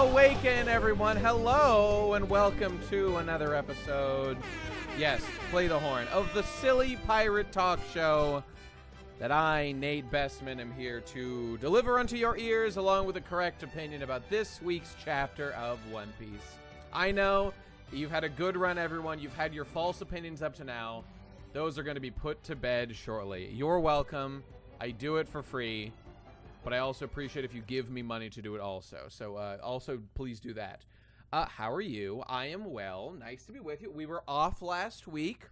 Awaken, everyone. Hello, and welcome to another episode, yes, play the horn, of the Silly Pirate Talk Show that I, Nate Bestman, am here to deliver unto your ears along with a correct opinion about this week's chapter of One Piece. I know you've had a good run, everyone. You've had your false opinions up to now. Those are going to be put to bed shortly. You're welcome. I do it for free. But I also appreciate if you give me money to do it also. So also, please do that. How are you? I am well. Nice to be with you. We were off last week.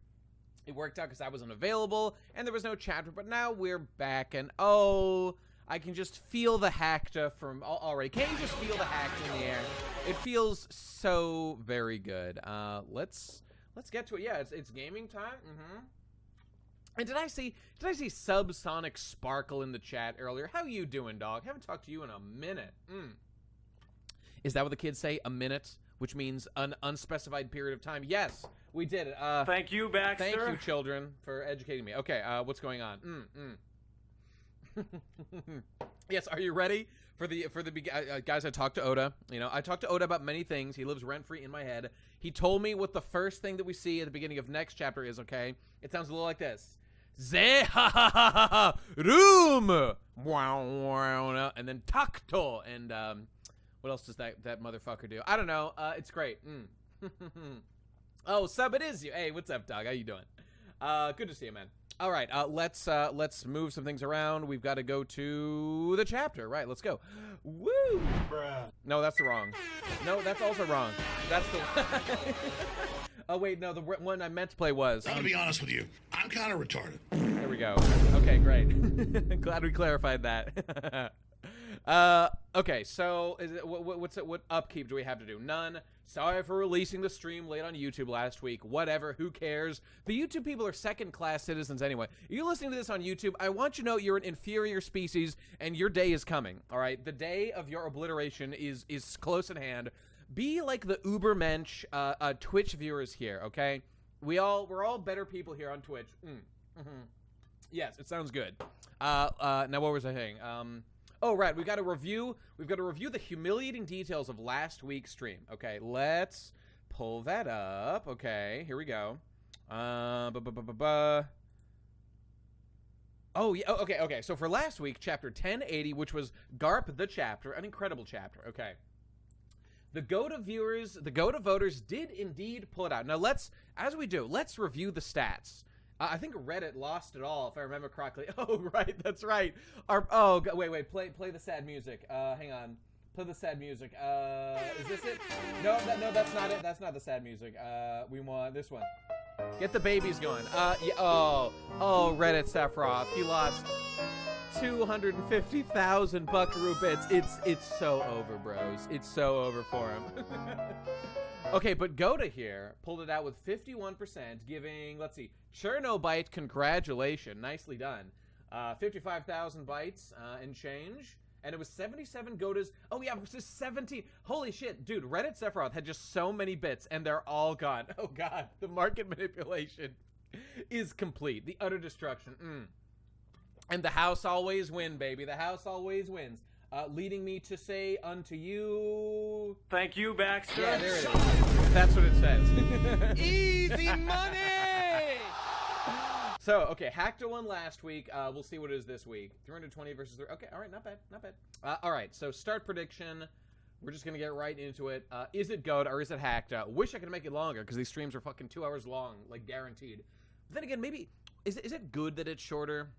It worked out because I wasn't available, and there was no chapter. But now we're back, and oh, I can just feel the hacta from already. Can't you just feel the hacta in the air? It feels so very good. Let's get to it. Yeah, it's gaming time. And did I see Subsonic Sparkle in the chat earlier? How you doing, dog? Haven't talked to you in a minute. Is that what the kids say? A minute, which means an unspecified period of time. Yes, we did it. Thank you, Baxter. Thank you, children, for educating me. Okay, what's going on? Yes, are you ready for the guys? I talked to Oda. You know, I talked to Oda about many things. He lives rent free in my head. He told me what the first thing that we see at the beginning of next chapter is. Okay, it sounds a little like this. Room, and then Takto, and what else does that motherfucker do? I don't know. It's great. Oh, Sub, it is you. Hey, what's up, dog? How you doing? Good to see you, man. All right, let's move some things around. We've got to go to the chapter. Right, let's go. Woo! Bruh. No, that's wrong. No, that's also wrong. That's the Oh, wait, no, the one I meant to play was... I'm gonna be honest with you. I'm kind of retarded. There we go. Okay, great. Glad we clarified that. Okay, so is it, what upkeep do we have to do? None. Sorry for releasing the stream late on YouTube last week. Whatever, who cares? The YouTube people are second-class citizens anyway. You're listening to this on YouTube. I want you to know you're an inferior species, and your day is coming, all right? The day of your obliteration is close at hand. Be like the Ubermensch Twitch viewers here, okay? We're all better people here on Twitch. Yes, it sounds good. Now what was I saying? Oh, right, we've got to review the humiliating details of last week's stream. Okay, let's pull that up. Okay, here we go. Oh, yeah, okay. So for last week, chapter 1080, which was Garp the chapter, an incredible chapter. Okay. The GOATA voters did indeed pull it out. Now let's review the stats. I think Reddit lost it all, if I remember correctly. Oh, right, that's right. Wait, play the sad music. Hang on, play the sad music. Is this it? No, that's not it. That's not the sad music. We want this one. Get the babies going. Yeah. Oh, Reddit Sephiroth, he lost 250,000 buckaroo bits. It's so over, bros. It's so over for him. Okay, but GOATA here pulled it out with 51%, giving, let's see, Chernobite congratulation. Nicely done. 55,000 bytes and change. And it was 77 GOATAs. Oh, yeah, versus 17. Holy shit, dude, Reddit Sephiroth had just so many bits, and they're all gone. Oh, God, the market manipulation is complete. The utter destruction. And the house always wins, baby. The house always wins. Leading me to say unto you... Thank you, Baxter. Yeah, there it is. That's what it says. Easy money! So, okay, Hacta won last week. We'll see what it is this week. 320 versus... Okay, all right, not bad, not bad. All right, so start prediction. We're just going to get right into it. Is it GOAT or is it Hacta? Wish I could make it longer because these streams are fucking 2 hours long, like guaranteed. But then again, maybe... Is it good that it's shorter?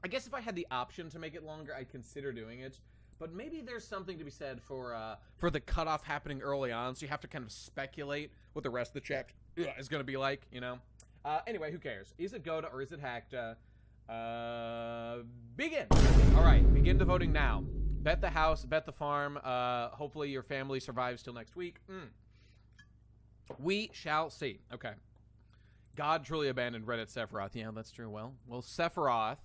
I guess if I had the option to make it longer, I'd consider doing it. But maybe there's something to be said for the cutoff happening early on, so you have to kind of speculate what the rest of the chapter is going to be like, you know? Anyway, who cares? Is it GOATA or is it Hacta? Begin! All right, begin the voting now. Bet the house, bet the farm. Hopefully your family survives till next week. We shall see. Okay. God truly abandoned Reddit Sephiroth. Yeah, that's true. Well, Sephiroth...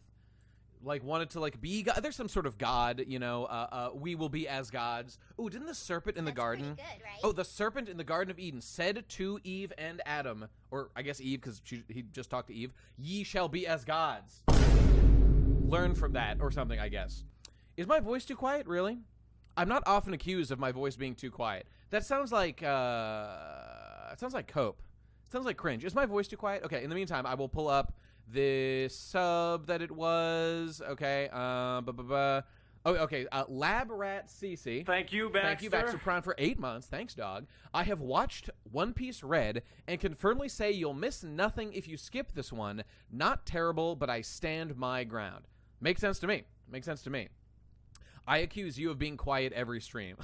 wanted to, be God. There's some sort of God, you know, we will be as gods. Ooh, didn't the serpent in the garden... Pretty good, right? Oh, the serpent in the Garden of Eden said to Eve and Adam, or I guess Eve, because he just talked to Eve, ye shall be as gods. Learn from that, or something, I guess. Is my voice too quiet, really? I'm not often accused of my voice being too quiet. That sounds like cope. It sounds like cringe. Is my voice too quiet? Okay, in the meantime, I will pull up this sub that it was. Okay, Oh, okay. Lab Rat CC. Thank you, Baxter. Thank you, Baxter Prime, for 8 months. Thanks, dog. I have watched One Piece Red and can firmly say you'll miss nothing if you skip this one. Not terrible, but I stand my ground. Makes sense to me. Makes sense to me. I accuse you of being quiet every stream.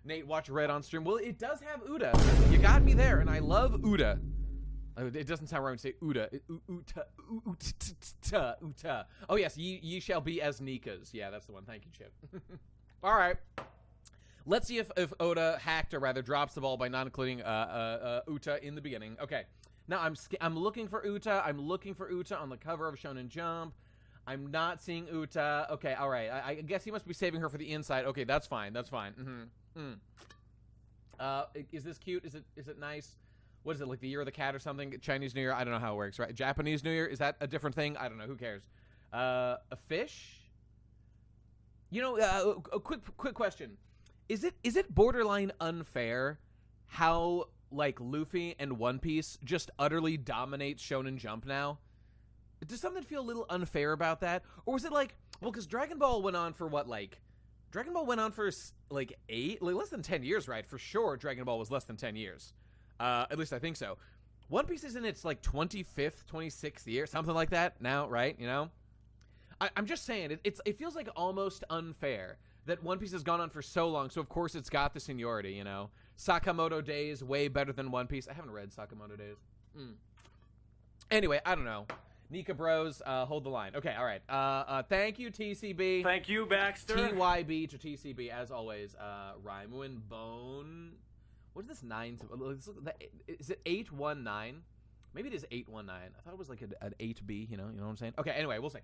Nate, watch Red on stream. Well, it does have Uda. You got me there, and I love Uda. It doesn't sound right when you say Uda. Uta. Oh, yes, ye shall be as Nika's. Yeah, that's the one. Thank you, Chip. All right. Let's see if Oda hacked, or rather drops the ball by not including Uta in the beginning. Okay. Now, I'm looking for Uta. I'm looking for Uta on the cover of Shonen Jump. I'm not seeing Uta. Okay, all right. I guess he must be saving her for the inside. Okay, that's fine. That's fine. Is this cute? Is it nice? What is it, like the Year of the Cat or something? Chinese New Year? I don't know how it works, right? Japanese New Year? Is that a different thing? I don't know. Who cares? A fish? You know, a quick question. Is it borderline unfair how, like, Luffy and One Piece just utterly dominate Shonen Jump now? Does something feel a little unfair about that? Or was it like, well, because Dragon Ball went on for what, like, Dragon Ball went on for, like, less than 10 years, right? For sure, Dragon Ball was less than 10 years. At least I think so. One Piece is in its, like, 25th, 26th year, something like that now, right? You know? I'm just saying, it feels like almost unfair that One Piece has gone on for so long, so of course it's got the seniority, you know? Sakamoto Days, way better than One Piece. I haven't read Sakamoto Days. Anyway, I don't know. Nika Bros, hold the line. Okay, all right. Thank you, TCB. Thank you, Baxter. TYB to TCB, as always. Raimu and Bone... What is this 9? Is it 819? Maybe it is 819. I thought it was like an 8B, you know what I'm saying? Okay, anyway, we'll see.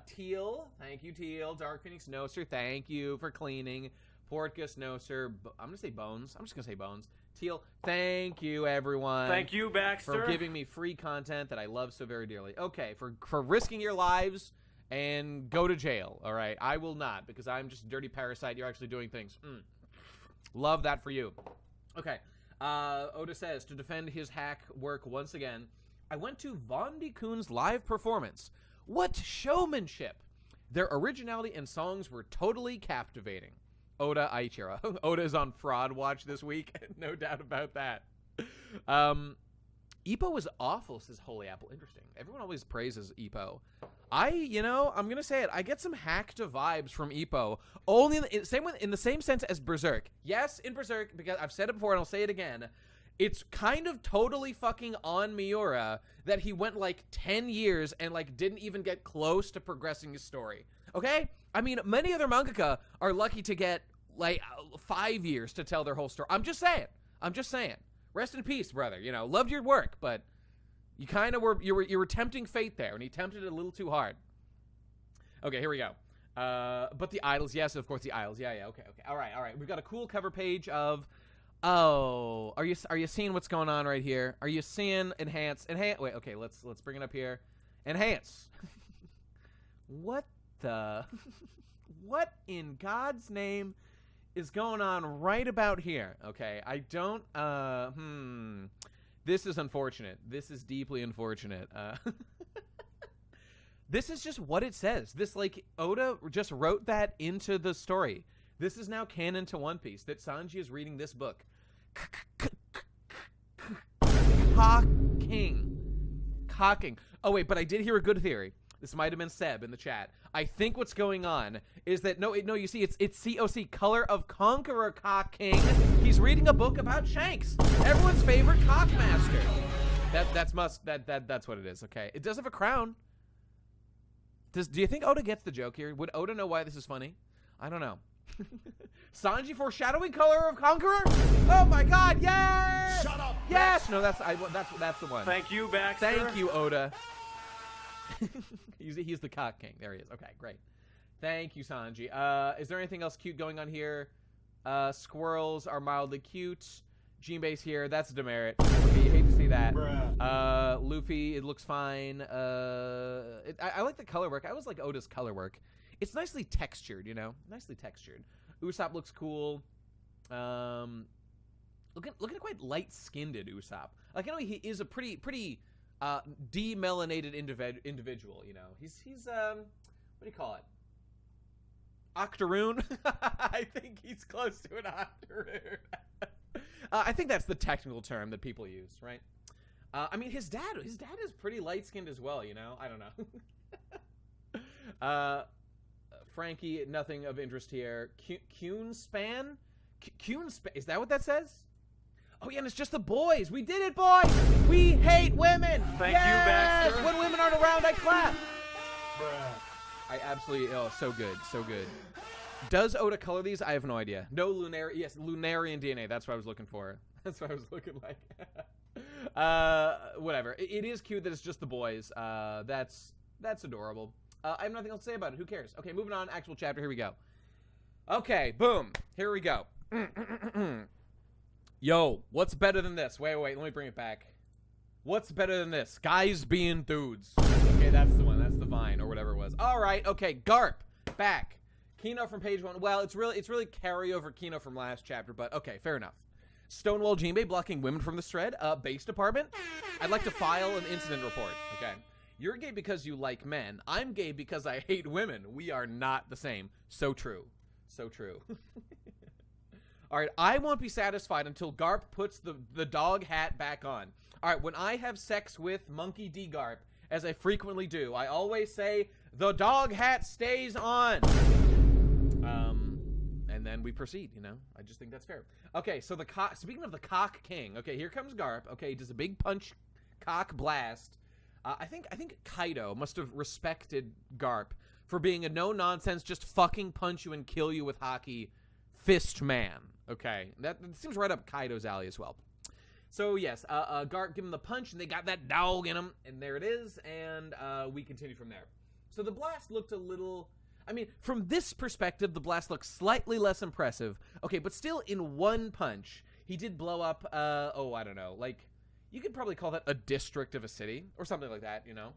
Teal, thank you, Teal. Dark Phoenix Noser, thank you for cleaning. Portgus Noser, I'm going to say Bones. I'm just going to say Bones. Teal, thank you, everyone. Thank you, Baxter. For giving me free content that I love so very dearly. Okay, for risking your lives and go to jail, all right? I will not, because I'm just a dirty parasite. You're actually doing things. Love that for you. Okay, Oda says, to defend his hack work once again, I went to Von D. Koon's live performance. What showmanship! Their originality and songs were totally captivating. Oda Aichiro. Oda is on Fraud Watch this week. No doubt about that. Ippo was awful, says Holy Apple. Interesting. Everyone always praises Ippo. I'm going to say it. I get some hacked vibes from Ippo. Only in the same sense as Berserk. Yes, in Berserk, because I've said it before and I'll say it again. It's kind of totally fucking on Miura that he went like 10 years and like didn't even get close to progressing his story. Okay? I mean, many other mangaka are lucky to get like 5 years to tell their whole story. I'm just saying. Rest in peace, brother. You know, loved your work, but you kind of you were tempting fate there, and he tempted it a little too hard. Okay, here we go. But the idols, yes, of course the idols. Yeah, okay. All right. We've got a cool cover page of. Oh, are you seeing what's going on right here? Are you seeing enhance? Wait, okay, let's bring it up here. Enhance. What in God's name is going on right about here? Okay, I don't, this is unfortunate. This is deeply unfortunate. This is just what it says. This, like, Oda just wrote that into the story. This is now canon to One Piece, that Sanji is reading this book. Cocking. Oh, wait, but I did hear a good theory. This might have been Seb in the chat. I think what's going on is that, no, you see, it's COC, Color of Conqueror Cocking. He's reading a book about Shanks, everyone's favorite cockmaster. That's what it is, okay? It does have a crown. Do you think Oda gets the joke here? Would Oda know why this is funny? I don't know. Sanji foreshadowing Color of Conqueror? Oh my God, yes! Shut up! Yes! No, that's the one. Thank you, Baxter. Thank you, Oda. He's the cock king. There he is. Okay, great. Thank you, Sanji. Is there anything else cute going on here? Squirrels are mildly cute. Jinbei's here. That's a demerit. Okay, you hate to see that. Luffy, it looks fine. I like the color work. I always like Oda's color work. it's nicely textured, you know, nicely textured. Usopp looks cool. Looking at quite light-skinned Usopp. Like, I know he is a pretty demelanated individual, you know. He's what do you call it? Octoroon? I think he's close to an octoroon. I think that's the technical term that people use, right? I mean, his dad is pretty light-skinned as well, you know? I don't know. Frankie, nothing of interest here. Kunspan? Kunspan, is that what that says? Oh, yeah, and it's just the boys. We did it, boys! We hate women! Thank you, Baxter. When women aren't around, I clap. I absolutely, oh, so good, so good. Does Oda color these? I have no idea. No Lunarian DNA. That's what I was looking for. That's what I was looking like. Whatever. It is cute that it's just the boys. That's adorable. I have nothing else to say about it. Who cares? Okay, moving on. Actual chapter. Here we go. Okay, boom. Here we go. Yo, what's better than this? Wait, let me bring it back. What's better than this? Guys being dudes. Okay, that's the one. That's the Vine or whatever it was. All right. Okay, Garp back. Kino from page 1. Well, it's really carryover Kino from last chapter, but okay, fair enough. Stonewall Jinbei blocking women from the thread. Base department. I'd like to file an incident report. Okay. You're gay because you like men. I'm gay because I hate women. We are not the same. So true. So true. All right, I won't be satisfied until Garp puts the dog hat back on. All right, when I have sex with Monkey D. Garp, as I frequently do, I always say, the dog hat stays on. And then we proceed, you know? I just think that's fair. Okay, so speaking of the cock king, okay, here comes Garp. Okay, he does a big punch cock blast. I think Kaido must have respected Garp for being a no-nonsense, just fucking punch you and kill you with hockey fist man. Okay, that seems right up Kaido's alley as well. So yes, Garp give him the punch, and they got that dog in him, and there it is, and we continue from there. So the blast looked a little, I mean, from this perspective, the blast looks slightly less impressive. Okay, but still in one punch, he did blow up, I don't know, like, you could probably call that a district of a city, or something like that, you know?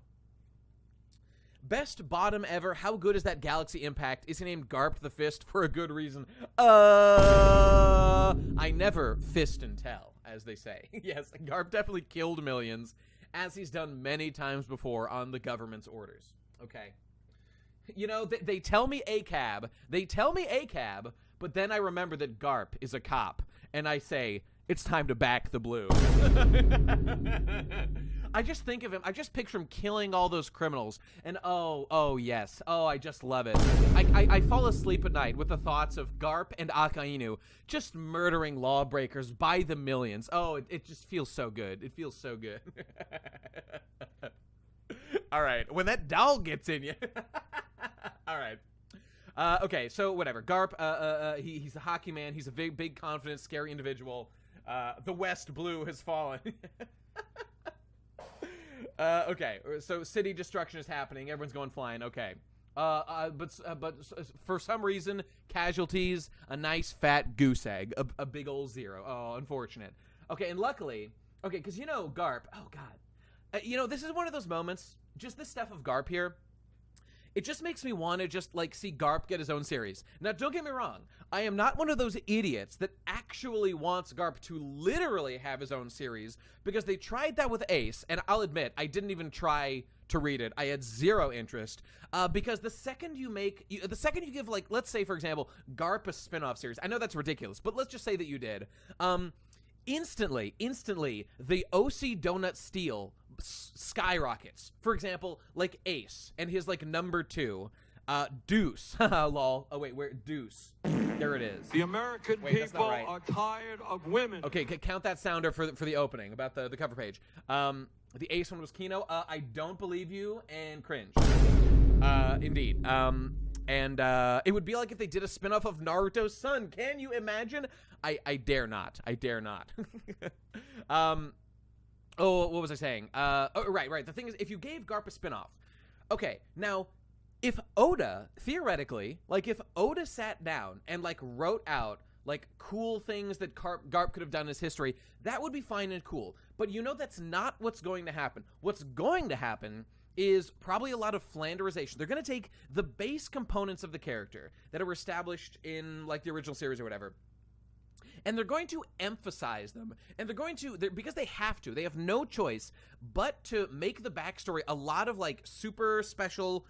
Best bottom ever. How good is that Galaxy Impact? Is he named Garp the Fist for a good reason? I never fist and tell, as they say. Yes, Garp definitely killed millions, as he's done many times before on the government's orders. Okay. You know, they tell me ACAB. They tell me ACAB, but then I remember that Garp is a cop, and I say, it's time to back the blue. I just think of him, I just picture him killing all those criminals, and oh yes, I just love it. I fall asleep at night with the thoughts of Garp and Akainu just murdering lawbreakers by the millions. Oh, it just feels so good. It feels so good. All right, when that dog gets in you. All right. Okay, so whatever. Garp, he's a hockey man. He's a big, confident, scary individual. The West Blue has fallen. Okay, so city destruction is happening. Everyone's going flying. Okay. But for some reason, casualties, a nice fat goose egg, a big old 0. Oh, unfortunate. Okay, and luckily, okay, because you know, Garp, oh God. You know, this is one of those moments, just this stuff of Garp here, it just makes me want to just, like, see Garp get his own series. Now, don't get me wrong. I am not one of those idiots that actually wants Garp to literally have his own series, because they tried that with Ace, and I'll admit, I didn't even try to read it. I had zero interest, because the second you give, like, let's say, for example, Garp a spin-off series. I know that's ridiculous, but let's just say that you did. Instantly, the OC Donut Steel skyrockets. For example, like Ace and his like number 2, Deuce. Lol. Oh wait, where Deuce? There it is. The American people right. are tired of women. Okay, count that sounder for the opening about the cover page. The Ace one was Kino. I don't believe you and cringe. Indeed. And it would be like if they did a spinoff of Naruto's son. Can you imagine? I dare not. I dare not. Oh, what was I saying? Right. The thing is, if you gave Garp a spinoff, okay, now, if Oda, theoretically, like, if Oda sat down and, like, wrote out, like, cool things that Garp could have done in his history, that would be fine and cool. But you know that's not what's going to happen. What's going to happen is probably a lot of Flanderization. They're going to take the base components of the character that were established in, like, the original series or whatever, and they're going to emphasize them, and they're going to, because they have no choice but to make the backstory a lot of, like, super special,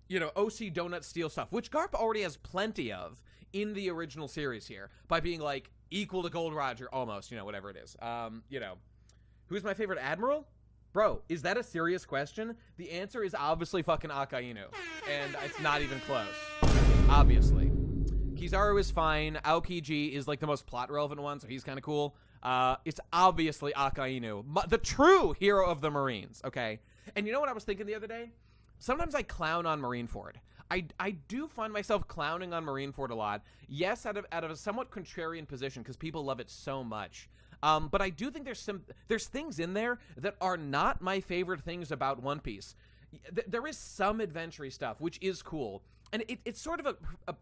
you know, OC donut steel stuff, which Garp already has plenty of in the original series here, by being, like, equal to Gold Roger, almost, you know, whatever it is. You know, who's my favorite admiral? Bro, is that a serious question? The answer is obviously fucking Akainu, and it's not even close. Obviously. Kizaru is fine. Aokiji is, like, the most plot-relevant one, so he's kind of cool. It's obviously Akainu, the true hero of the Marines, okay? And you know what I was thinking the other day? Sometimes I clown on Marineford. I do find myself clowning on Marineford a lot. Yes, out of a somewhat contrarian position, because people love it so much. But I do think there's things in there that are not my favorite things about One Piece. There is some adventure stuff, which is cool. And it's sort of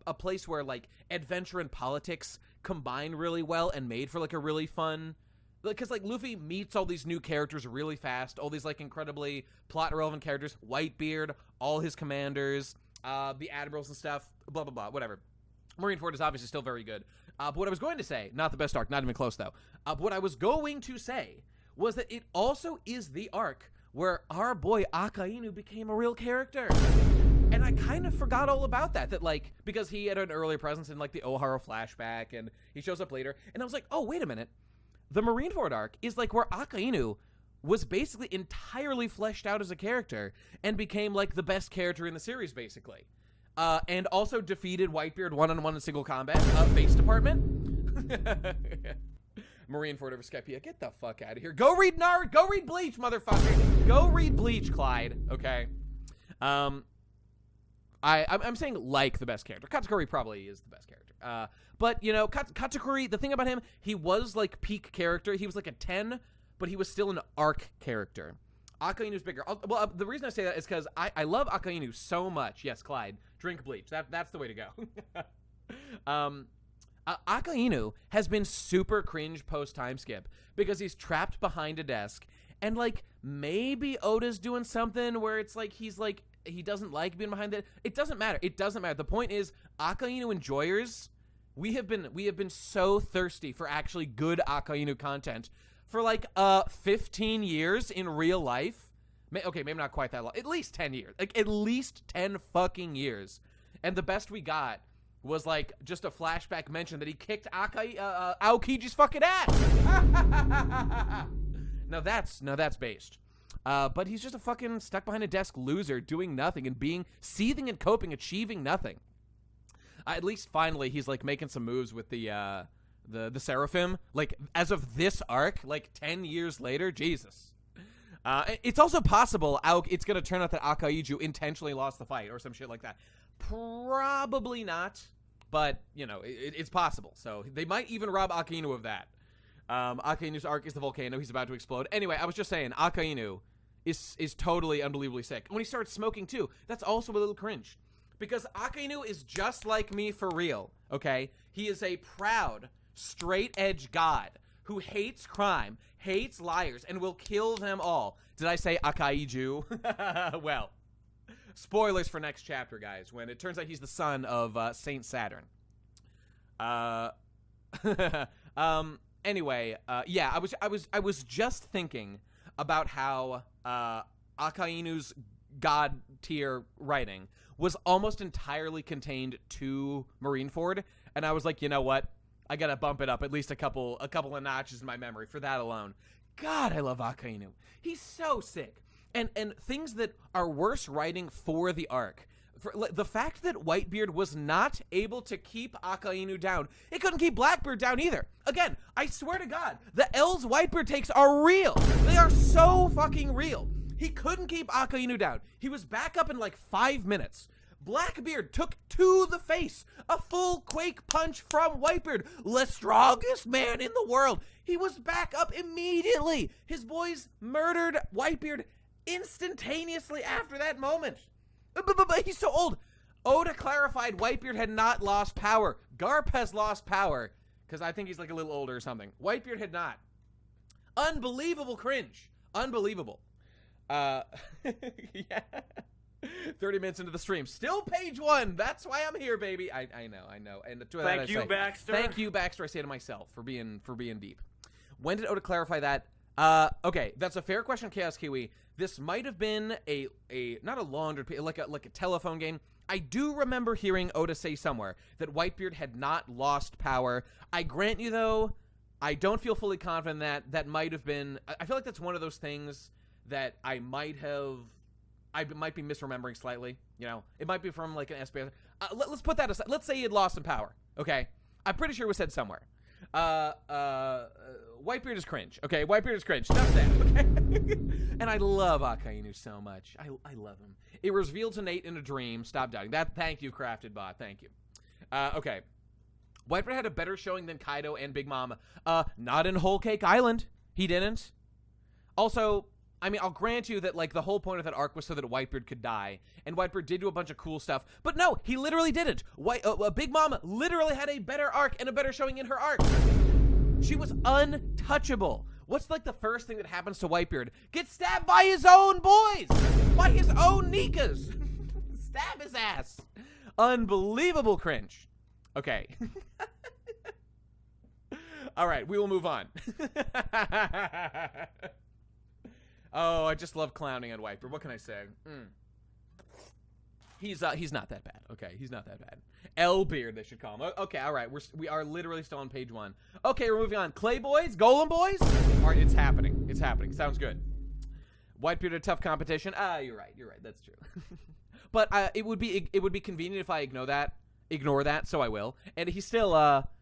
a place where, like, adventure and politics combine really well and made for, like, a really fun... Because, like, Luffy meets all these new characters really fast, all these, like, incredibly plot-relevant characters, Whitebeard, all his commanders, the admirals and stuff, blah, blah, blah, whatever. Marineford is obviously still very good. But what I was going to say, not the best arc, not even close, though. What I was going to say was that it also is the arc where our boy Akainu became a real character. And I kind of forgot all about that, like, because he had an earlier presence in, like, the Ohara flashback, and he shows up later, and I was like, oh, wait a minute. The Marineford arc is, like, where Akainu was basically entirely fleshed out as a character and became, like, the best character in the series, basically. And also defeated Whitebeard one-on-one in single combat. Base department. Marineford over Skypiea. Get the fuck out of here. Go read Bleach, motherfucker. Go read Bleach, Clyde. Okay. I'm saying, like, the best character. Katakuri probably is the best character. But, you know, Katakuri, the thing about him, he was, like, peak character. He was, like, a 10, but he was still an arc character. Akainu's bigger. Well, the reason I say that is because I love Akainu so much. Yes, Clyde, drink bleach. That's the way to go. Akainu has been super cringe post-time skip because he's trapped behind a desk, and, like, maybe Oda's doing something where it's like he's, like, he doesn't like being behind it. It doesn't matter. It doesn't matter. The point is, Akainu enjoyers, we have been so thirsty for actually good Akainu content for, like, 15 years in real life. Okay, maybe not quite that long. At least 10 years. Like, at least 10 fucking years. And the best we got was, like, just a flashback mention that he kicked Aokiji's fucking ass. Now that's based. But he's just a fucking stuck behind a desk loser doing nothing and being seething and coping, achieving nothing. At least finally he's, like, making some moves with the Seraphim. Like, as of this arc, like, 10 years later, Jesus. It's also possible it's going to turn out that Akaiju intentionally lost the fight or some shit like that. Probably not, but, you know, it's possible. So they might even rob Akainu of that. Akainu's arc is the volcano. He's about to explode. Anyway, I was just saying, Akainu is totally unbelievably sick. When he starts smoking, too, that's also a little cringe. Because Akainu is just like me for real, okay? He is a proud, straight-edge god who hates crime, hates liars, and will kill them all. Did I say Akaiju? Well, spoilers for next chapter, guys, when it turns out he's the son of Saint Saturn. Anyway, yeah, I was just thinking about how Akainu's god tier writing was almost entirely contained to Marineford, and I was like, you know what? I gotta bump it up at least a couple of notches in my memory for that alone. God, I love Akainu. He's so sick. And things that are worse writing for the arc. The fact that Whitebeard was not able to keep Akainu down. It couldn't keep Blackbeard down either. Again, I swear to God, the L's Whitebeard takes are real. They are so fucking real. He couldn't keep Akainu down. He was back up in like 5 minutes. Blackbeard took to the face a full quake punch from Whitebeard, the strongest man in the world. He was back up immediately. His boys murdered Whitebeard instantaneously after that moment. But he's so old. Oda clarified Whitebeard had not lost power. Garp has lost power, because I think he's like a little older or something. Whitebeard had not. Unbelievable cringe. Unbelievable. Yeah. 30 minutes into the stream. Still page 1. That's why I'm here, baby. I know. And to that Thank you, Baxter. Thank you, Baxter. I say to myself for being deep. When did Oda clarify that? Okay, that's a fair question, Chaos Kiwi. This might have been a not a laundered, like a telephone game. I do remember hearing Oda say somewhere that Whitebeard had not lost power. I grant you, though, I don't feel fully confident that might have been. I feel like that's one of those things that I might be misremembering slightly. You know, it might be from like an SBS. Let's put that aside. Let's say he had lost some power. Okay, I'm pretty sure it was said somewhere. Whitebeard is cringe. Okay, Whitebeard is cringe. Enough that. Okay, and I love Akainu so much. I love him. It was revealed to Nate in a dream. Stop doubting that. Thank you, Crafted Bot. Thank you. Okay. Whitebeard had a better showing than Kaido and Big Mom. Not in Whole Cake Island. He didn't. Also, I mean, I'll grant you that, like, the whole point of that arc was so that Whitebeard could die. And Whitebeard did do a bunch of cool stuff. But no, he literally didn't. Big Mom literally had a better arc and a better showing in her arc. She was untouchable. What's, like, the first thing that happens to Whitebeard? Get stabbed by his own boys! By his own Nikas! Stab his ass. Unbelievable cringe. Okay. All right, we will move on. Oh, I just love clowning on Whitebeard. What can I say? He's not that bad. Okay, he's not that bad. L-Beard, they should call him. Okay, all right. We are literally still on page 1. Okay, we're moving on. Clay Boys? Golem Boys? All right, it's happening. It's happening. Sounds good. Whitebeard, a tough competition. You're right. That's true. But it would be convenient if I ignore that, so I will. And he's still,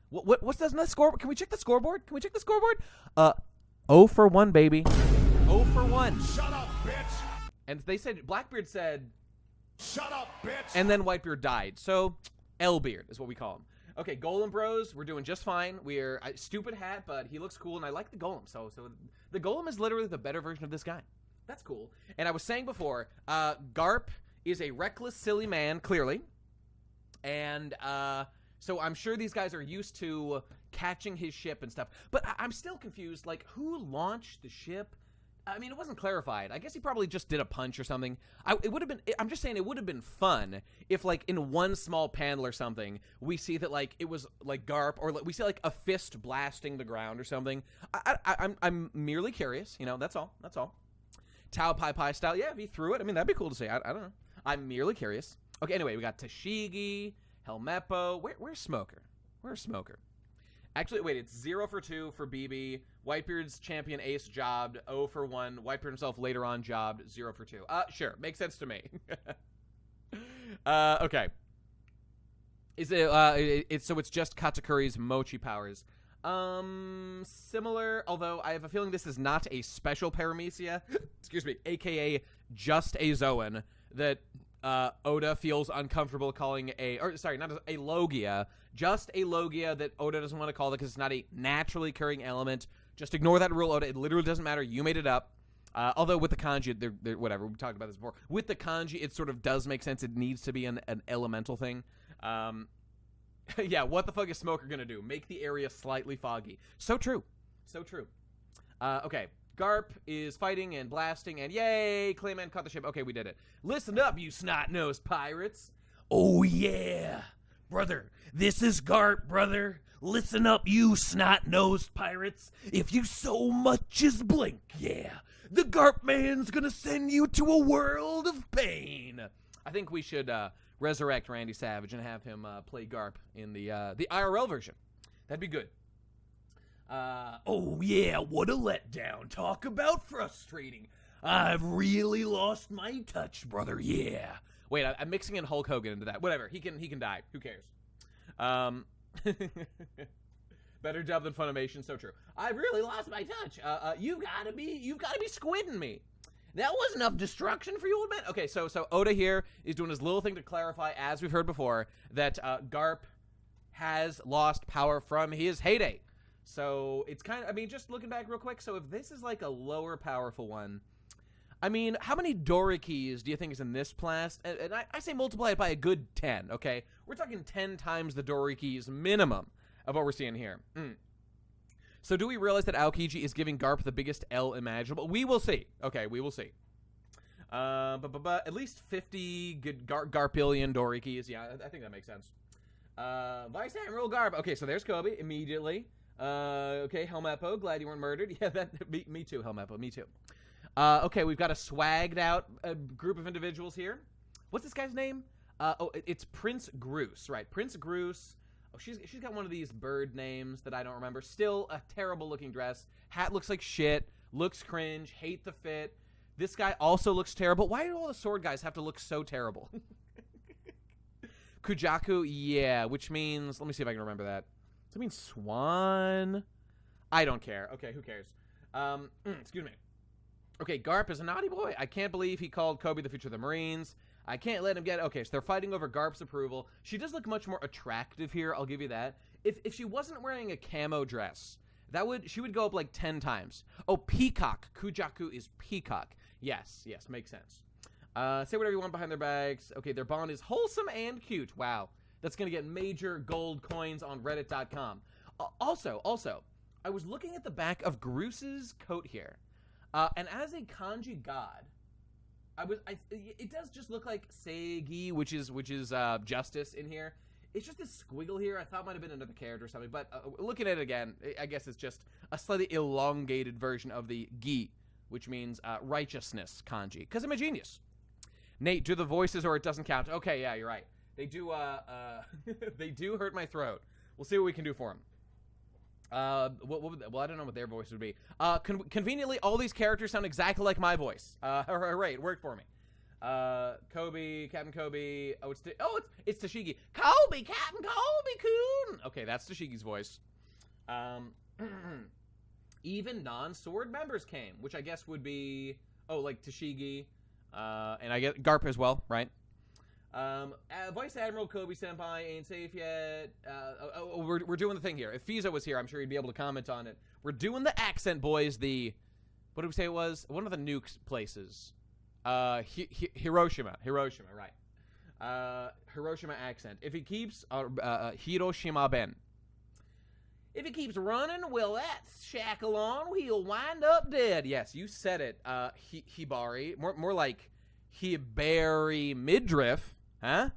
what's the score? Can we check the scoreboard? 0 for 1, baby. 0 for 1. Shut up, bitch! And they said, Blackbeard said, Shut up, bitch! and then Whitebeard died. So, L-Beard is what we call him. Okay, Golem Bros, we're doing just fine. We're, stupid hat, but he looks cool, and I like the Golem. So the Golem is literally the better version of this guy. That's cool. And I was saying before, Garp is a reckless, silly man, clearly. And, so I'm sure these guys are used to catching his ship and stuff. But I'm still confused, like, who launched the ship? I mean, it wasn't clarified. I guess he probably just did a punch or something. It would have been, I'm just saying, it would have been fun if, like, in one small panel or something, we see that, like, it was, like, Garp, or like, we see, like, a fist blasting the ground or something. I'm merely curious, you know, that's all. Tao Pai Pai style, yeah, if he threw it, I mean, that'd be cool to see. I don't know. I'm merely curious. Okay, anyway, we got Tashigi, Helmeppo. Where's Smoker? Actually, wait, it's 0 for 2 for BB. Whitebeard's champion Ace jobbed. 0 for 1. Whitebeard himself later on jobbed. 0 for 2. Sure. Makes sense to me. Okay. Is it, so it's just Katakuri's Mochi powers. Similar, although I have a feeling this is not a special Paramecia. Excuse me. AKA just a Zoan that Oda feels uncomfortable calling not a Logia, just a Logia that Oda doesn't want to call it because it's not a naturally occurring element. Just ignore that rule, Oda. It literally doesn't matter. You made it up. Although with the kanji, they're whatever. We talked about this before. With the kanji, it sort of does make sense. It needs to be an elemental thing. Yeah, what the fuck is Smoker gonna do? Make the area slightly foggy. So true. Okay. Garp is fighting and blasting, and yay, Clayman caught the ship. Okay, we did it. Listen up, you snot-nosed pirates. Oh, yeah. Brother, this is Garp, brother. Listen up, you snot-nosed pirates. If you so much as blink, yeah, the Garp man's gonna send you to a world of pain. I think we should resurrect Randy Savage and have him play Garp in the IRL version. That'd be good. Oh yeah, what a letdown. Talk about frustrating. I've really lost my touch, brother, yeah. Wait, I'm mixing in Hulk Hogan into that. Whatever, he can die. Who cares? Better job than Funimation, so true. I've really lost my touch. You've gotta be squidding me. That was enough destruction for you, old man. Okay, so Oda here is doing his little thing to clarify, as we've heard before, that Garp has lost power from his heyday. So it's kind of, I mean, just looking back real quick, so if this is like a lower powerful one, I mean, how many Dorikis do you think is in this class? And I say multiply it by a good 10, okay? We're talking 10 times the Dorikis minimum of what we're seeing here. So do we realize that Aokiji is giving Garp the biggest L imaginable? We will see. Okay, we will see. At least 50 good Garpillion Dorikis. Yeah, I think that makes sense. Vice Admiral Garp. Okay, so there's Kobe immediately. Okay, Helmeppo, glad you weren't murdered. Yeah, me too, Helmeppo, me too. Okay, we've got a swagged out group of individuals here. What's this guy's name? It's Prince Groose, right? Prince Groose. Oh, she's got one of these bird names that I don't remember. Still a terrible looking dress. Hat looks like shit. Looks cringe. Hate the fit. This guy also looks terrible. Why do all the sword guys have to look so terrible? Kujaku, yeah, which means, let me see if I can remember that. Does that mean swan? I don't care. Okay, who cares? Excuse me. Okay, Garp is a naughty boy. I can't believe he called Kobe the future of the Marines. I can't let him get it. Okay, so they're fighting over Garp's approval. She does look much more attractive here, I'll give you that. If she wasn't wearing a camo dress, she would go up like 10 times. Oh, Peacock. Kujaku is Peacock. Yes, makes sense. Say whatever you want behind their backs. Okay, their bond is wholesome and cute. Wow. That's going to get major gold coins on reddit.com. Also, I was looking at the back of Groose's coat here. And as a kanji god, it does just look like Seigi, which is justice in here. It's just this squiggle here. I thought it might have been another character or something, but looking at it again, I guess it's just a slightly elongated version of the gi, which means righteousness kanji, because I'm a genius. Nate, do the voices or it doesn't count. Okay, yeah, you're right. They do they do hurt my throat. We'll see what we can do for them. Well, I don't know what their voice would be. Conveniently, all these characters sound exactly like my voice. Hooray, it worked for me. Kobe, Captain Kobe. It's Tashigi. Kobe, Captain Kobe-kun. Okay, that's Tashigi's voice. Even non-sword members came, which I guess would be, like Tashigi, and I get Garp as well, right? Vice Admiral Kobe Senpai ain't safe yet. We're doing the thing here. If Fiza was here, I'm sure he'd be able to comment on it. We're doing the accent, boys. What did we say it was? One of the nukes places. Hiroshima, right. Hiroshima accent. If he keeps, Hiroshima Ben. If he keeps running, well, that shackle on, he'll wind up dead. Yes, you said it, Hibari. More like Hibari midriff. Huh?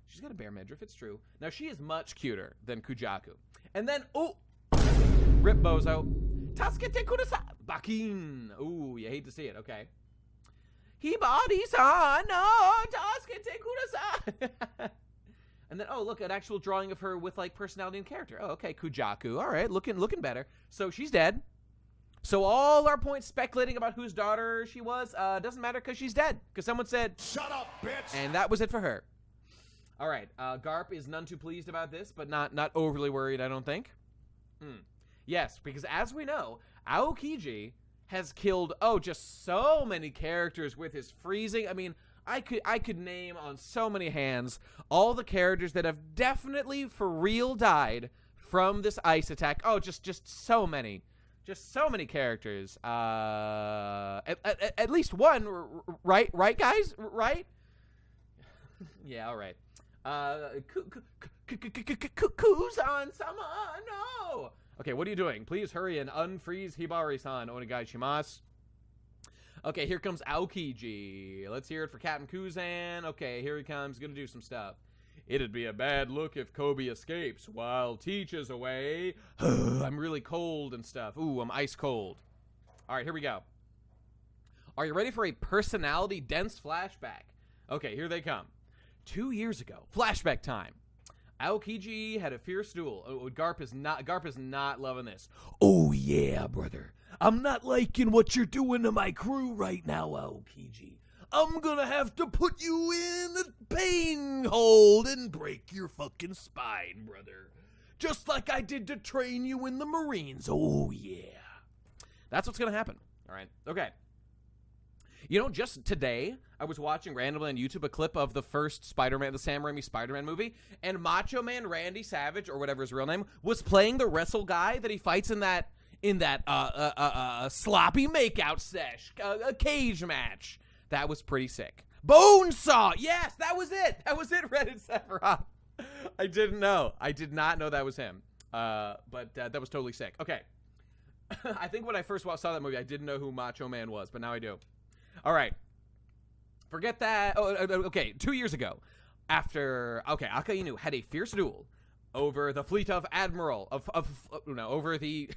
She's got a bare midriff, it's true. Now, she is much cuter than Kujaku. And then, rip bozo. Tasukete kudasai. Bakin. Ooh, you hate to see it, okay. Hibari-san, no, tasukete kudasai. And then, look, an actual drawing of her with, like, personality and character. Oh, okay, Kujaku. All right, looking better. So she's dead. So all our points speculating about whose daughter she was doesn't matter because she's dead. Because someone said, "Shut up, bitch!" And that was it for her. All right, Garp is none too pleased about this, but not overly worried, I don't think. Yes, because as we know, Aokiji has killed, just so many characters with his freezing. I mean, I could name on so many hands all the characters that have definitely for real died from this ice attack. Oh, just so many. Just so many characters. At least one, right, guys? Right? Yeah, all right. Kuzan-sama, no! Okay, what are you doing? Please hurry and unfreeze Hibari-san, onegai shimasu. Okay, here comes Aokiji. Let's hear it for Captain Kuzan. Okay, here he comes. Gonna do some stuff. It'd be a bad look if Kobe escapes while Teach is away. I'm really cold and stuff. Ooh, I'm ice cold. All right, here we go. Are you ready for a personality-dense flashback? Okay, here they come. 2 years ago, flashback time. Aokiji had a fierce duel. Garp is not loving this. Oh yeah, brother. I'm not liking what you're doing to my crew right now, Aokiji. I'm gonna have to put you in a pain hold and break your fucking spine, brother. Just like I did to train you in the Marines. Oh, yeah. That's what's gonna happen. All right. Okay. You know, just today, I was watching randomly on YouTube a clip of the first Spider-Man, the Sam Raimi Spider-Man movie, and Macho Man Randy Savage, or whatever his real name, was playing the wrestle guy that he fights in that sloppy makeout sesh, a cage match. That was pretty sick. Bonesaw! Yes, that was it! That was it, Reddit Sephiroth. I didn't know. I did not know that was him. But that was totally sick. Okay. I think when I first saw that movie, I didn't know who Macho Man was, but now I do. All right. Forget that. Okay, 2 years ago, after Akainu had a fierce duel over the fleet of admiral over the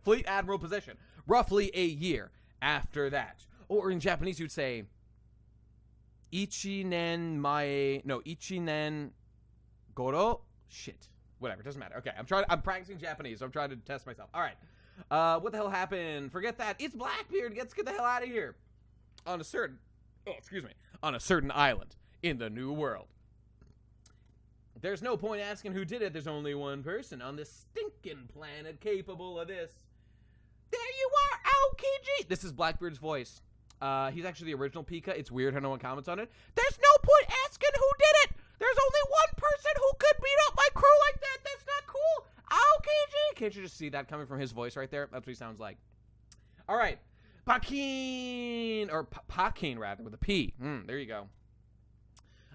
fleet admiral position, roughly a year after that, or in Japanese you'd say ichinen goro. Shit, whatever, doesn't matter. Okay, I'm practicing Japanese, so I'm trying to test myself. All right, what the hell happened? Forget that. It's Blackbeard. Let's get the hell out of here. On a certain island in the New World. There's no point asking who did it. There's only one person on this stinking planet capable of this. There you are, Aokiji! This is Blackbeard's voice. He's actually the original Pika. It's weird how no one comments on it. There's no point asking who did it! There's only one person who could beat up my crew like that! That's not cool! Aokiji! Can't you just see that coming from his voice right there? That's what he sounds like. Alright. Pakin! Or Pakin, rather, with a P. There you go.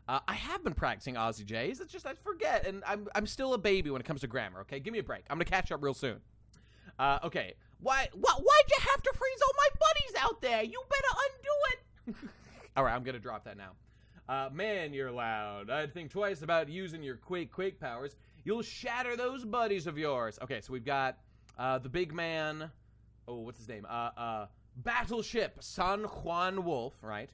I have been practicing Aussie J's. It's just I forget, and I'm still a baby when it comes to grammar, okay? Give me a break. I'm gonna catch up real soon. Okay. Why'd you have to freeze all my buddies out there? You better undo it! Alright, I'm gonna drop that now. Man, you're loud. I'd think twice about using your quake powers. You'll shatter those buddies of yours. Okay, so we've got the big man. Oh, what's his name? Battleship San Juan Wolf, right?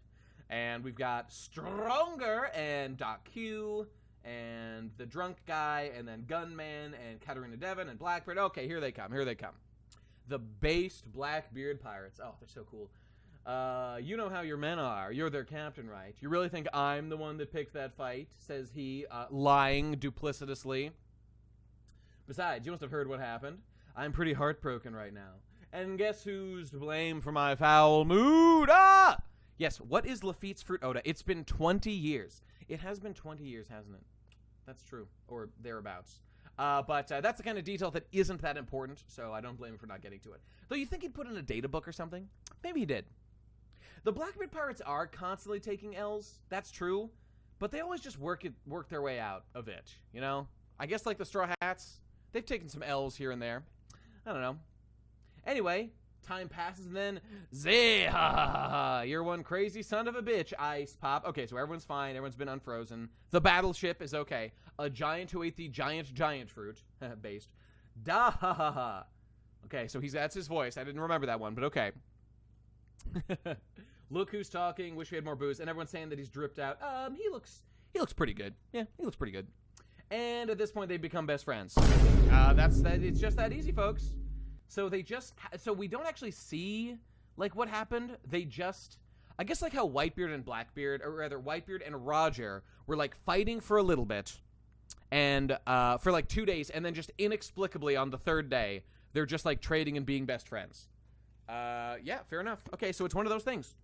And we've got Stronger and Doc Q and the drunk guy and then Gunman and Katarina Devon and Blackbeard. Okay, here they come. The based Blackbeard pirates. Oh, they're so cool. You know how your men are. You're their captain, right? You really think I'm the one that picked that fight? Says he, lying duplicitously. Besides, you must have heard what happened. I'm pretty heartbroken right now. And guess who's to blame for my foul mood? Ah! Yes, what is Lafitte's Fruit Oda? It's been 20 years. It has been 20 years, hasn't it? That's true. Or thereabouts. But that's the kind of detail that isn't that important, so I don't blame him for not getting to it. Though you think he'd put in a data book or something? Maybe he did. The Blackbeard pirates are constantly taking L's. That's true. But they always just work their way out of it, you know? I guess like the Straw Hats, they've taken some L's here and there. I don't know. Anyway, time passes and then you're one crazy son of a bitch, Ice Pop. Okay, so everyone's fine. Everyone's been unfrozen. The battleship is okay. A giant who ate the giant fruit. Based. Da-ha-ha-ha. Okay, so that's his voice. I didn't remember that one, but okay. Look who's talking. Wish we had more booze. And everyone's saying that he's dripped out. He looks pretty good. Yeah, he looks pretty good. And at this point, they become best friends. It's just that easy, folks. So we don't actually see, like, what happened. They just, I guess like how Whitebeard and Blackbeard, or rather Whitebeard and Roger were, like, fighting for a little bit, and, for, like, 2 days, and then just inexplicably on the third day, they're just, like, trading and being best friends. Yeah, fair enough. Okay, so it's one of those things.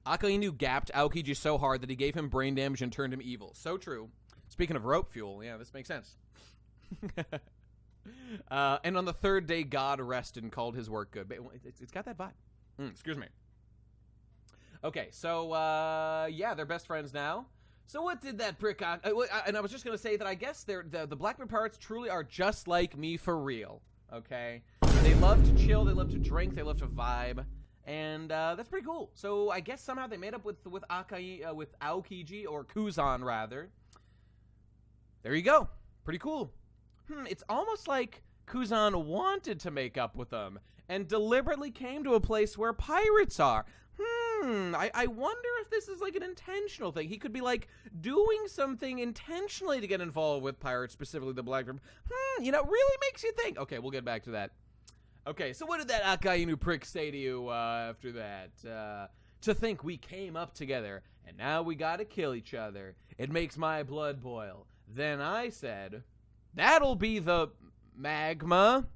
Akainu gapped Aokiji so hard that he gave him brain damage and turned him evil. So true. Speaking of rope fuel, yeah, this makes sense. And on the third day, God rested and called his work good. It's got that vibe. Excuse me. Okay, so, yeah, they're best friends now. So what did that prick... and I was just going to say that I guess the Blackbeard pirates truly are just like me for real, okay? They love to chill, they love to drink, they love to vibe, and that's pretty cool. So I guess somehow they made up with Aokiji, or Kuzan, rather. There you go. Pretty cool. It's almost like Kuzan wanted to make up with them and deliberately came to a place where pirates are. I wonder if this is like an intentional thing. He could be like doing something intentionally to get involved with pirates, specifically the Blackbeard. You know, really makes you think. Okay, we'll get back to that. Okay, so what did that Akainu prick say to you after that? To think we came up together and now we gotta kill each other. It makes my blood boil. Then I said, that'll be the magma.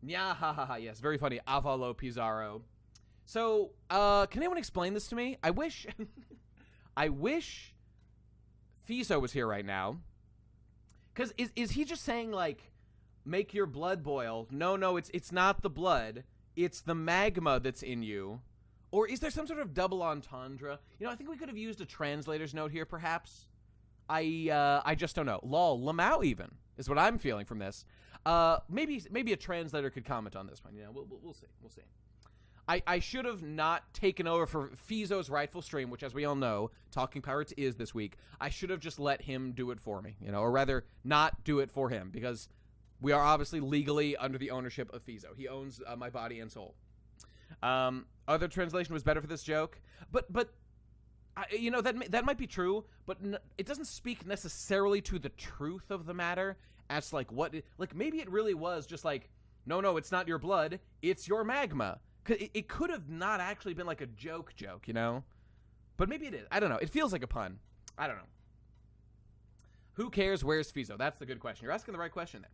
Yeah, ha ha ha, yes, very funny. Avalo Pizarro. So, can anyone explain this to me? I wish Fiso was here right now. Because is he just saying, like, make your blood boil? No, it's not the blood. It's the magma that's in you. Or is there some sort of double entendre? You know, I think we could have used a translator's note here, perhaps. I just don't know. Lol, Lamau even. is what I'm feeling from this. Maybe a translator could comment on this one. You know, we'll see. We'll see. I should have not taken over for Fizo's rightful stream, which, as we all know, Talking Pirates is this week. I should have just let him do it for me, you know, or rather not do it for him, because we are obviously legally under the ownership of Fizo. He owns my body and soul. Other translation was better for this joke, but you know, that might be true, but it doesn't speak necessarily to the truth of the matter. As like maybe it really was just like, no, it's not your blood, it's your magma. It could have not actually been like a joke, you know? But maybe it is. I don't know. It feels like a pun. I don't know. Who cares? Where's Fizo? That's the good question. You're asking the right question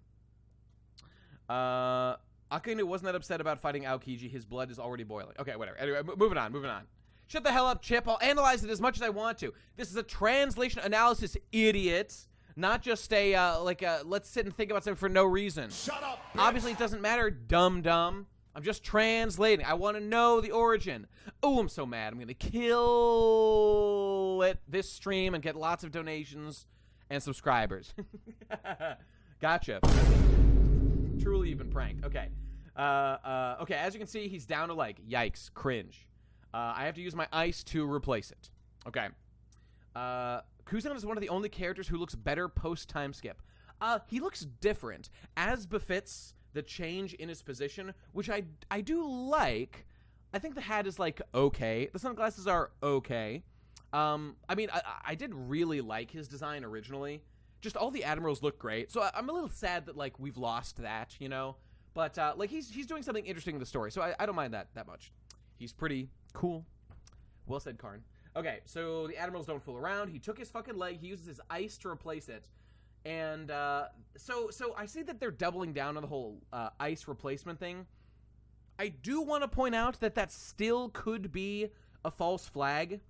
there. Akainu wasn't that upset about fighting Aokiji. His blood is already boiling. Okay, whatever. Anyway, moving on. Shut the hell up, Chip. I'll analyze it as much as I want to. This is a translation analysis, idiot. Not just let's sit and think about something for no reason. Shut up, bitch. Obviously, it doesn't matter, dumb. I'm just translating. I want to know the origin. Oh, I'm so mad. I'm going to kill this stream and get lots of donations and subscribers. Gotcha. Truly, you've been pranked. Okay. Okay, as you can see, he's down to like, yikes, cringe. I have to use my ice to replace it. Okay. Kuzan is one of the only characters who looks better post-time skip. He looks different, as befits the change in his position, which I do like. I think the hat is, like, okay. The sunglasses are okay. I mean, I did really like his design originally. Just all the admirals look great. So I'm a little sad that, like, we've lost that, you know? But, like, he's doing something interesting in the story, so I don't mind that much. He's pretty cool. Well said, Karn. Okay, so the admirals don't fool around. He took his fucking leg. He uses his ice to replace it. And so I see that they're doubling down on the whole ice replacement thing. I do want to point out that still could be a false flag.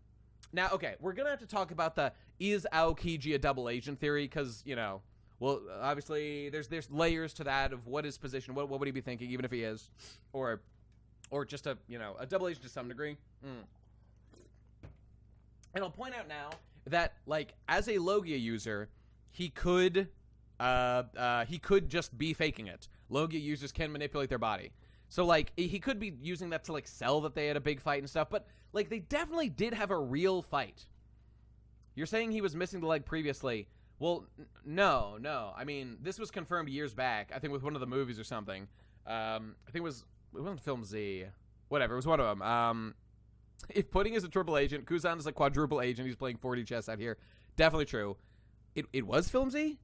Now, okay, we're going to have to talk about the is Aokiji a double agent theory, because, you know, well, obviously there's layers to that of what his position, what would he be thinking, even if he is, or just a, you know, a double agent to some degree. And I'll point out now that, like, as a Logia user, he could just be faking it. Logia users can manipulate their body. So, like, he could be using that to, like, sell that they had a big fight and stuff, but, like, they definitely did have a real fight. You're saying he was missing the leg previously. Well, no. I mean, this was confirmed years back, I think with one of the movies or something. I think it wasn't Film Z. Whatever, it was one of them. If Pudding is a triple agent, Kuzan is a quadruple agent, he's playing 4D chess out here. Definitely true. It was Film Z?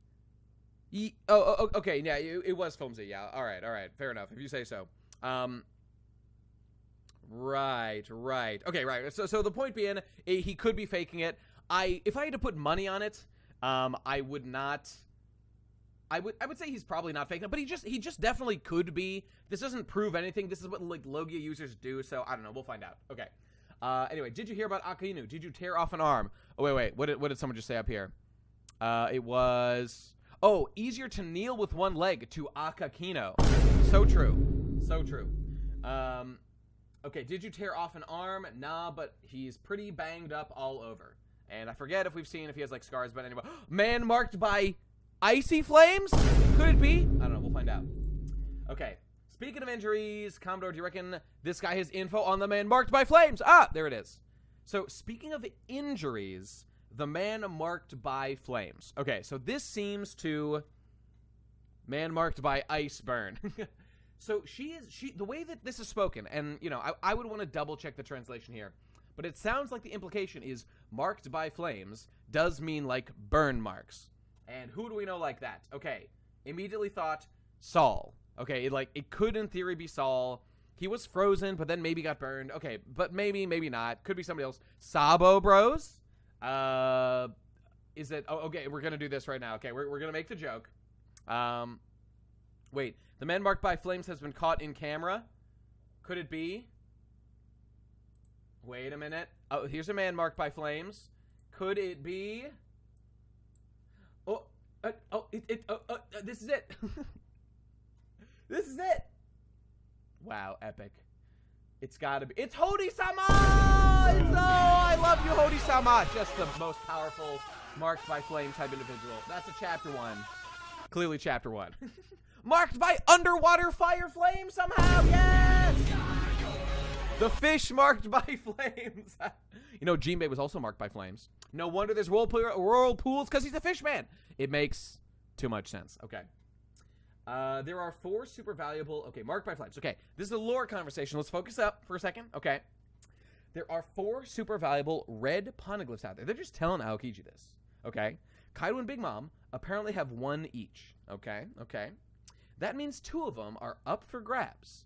Okay, yeah, it was Film Z, yeah. All right, fair enough, if you say so. Right. Okay, right. So the point being, he could be faking it. If I had to put money on it, I would not. I would say he's probably not faking it, but he just definitely could be. This doesn't prove anything. This is what, like, Logia users do, so I don't know. We'll find out. Okay. Anyway, did you hear about Akainu? Did you tear off an arm? Oh, wait. What did someone just say up here? It was... Oh, easier to kneel with one leg to Akakino. So true. Okay, did you tear off an arm? Nah, but he's pretty banged up all over. And I forget if he has, like, scars, but anyway. Man marked by icy flames? Could it be? I don't know. We'll find out. Okay. Speaking of injuries, Commodore, do you reckon this guy has info on the man marked by flames? Ah, there it is. So, speaking of injuries, the man marked by flames. Okay, so this seems to man marked by ice burn. So the way that this is spoken, and, you know, I would want to double check the translation here, but it sounds like the implication is marked by flames does mean, like, burn marks. And who do we know like that? Okay, immediately thought Saul. Okay, it could in theory be Saul. He was frozen, but then maybe got burned. Okay, but maybe not. Could be somebody else. Sabo Bros? Is it... Oh, okay, we're gonna do this right now. Okay, we're gonna make the joke. Wait. The man marked by flames has been caught in camera. Could it be? Wait a minute. Oh, here's a man marked by flames. Could it be? This is it. This is it. Wow, epic. It's gotta be. It's Hody-sama! I love you, Hody-sama. Just the most powerful marked by flame type individual. That's a chapter 1. Clearly chapter 1. Marked by underwater fire flames somehow. Yes! The fish marked by flames. You know, Jinbei was also marked by flames. No wonder there's whirlpools, because he's a fish man. It makes too much sense. Okay. There are 4 super valuable... Okay, marked by flames. Okay, this is a lore conversation. Let's focus up for a second. Okay. There are 4 super valuable red poneglyphs out there. They're just telling Aokiji this. Okay. Kaido and Big Mom apparently have 1 each. Okay. Okay. That means 2 of them are up for grabs.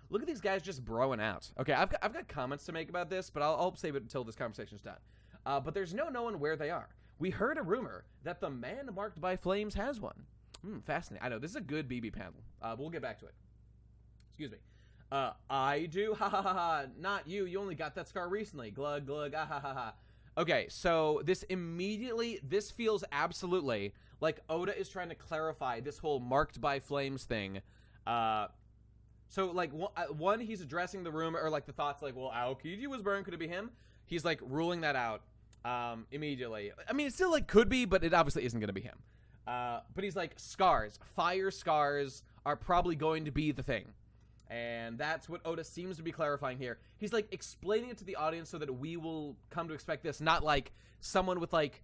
Look at these guys just broing out. Okay, I've got comments to make about this, but I'll save it until this conversation's done. But there's no knowing where they are. We heard a rumor that the man marked by flames has one. Fascinating. I know, this is a good BB panel. But we'll get back to it. Excuse me. I do? Ha ha ha ha. Not you. You only got that scar recently. Glug glug. Ah ha ha ha. Okay, so this feels absolutely like Oda is trying to clarify this whole marked by flames thing. So, like, one, he's addressing the rumor, or, like, the thoughts, like, well, Aokiji was burned, could it be him? He's, like, ruling that out immediately. I mean, it still, like, could be, but it obviously isn't going to be him. But he's like, scars, fire scars are probably going to be the thing. And that's what Oda seems to be clarifying here. He's, like, explaining it to the audience so that we will come to expect this, not, like, someone with, like,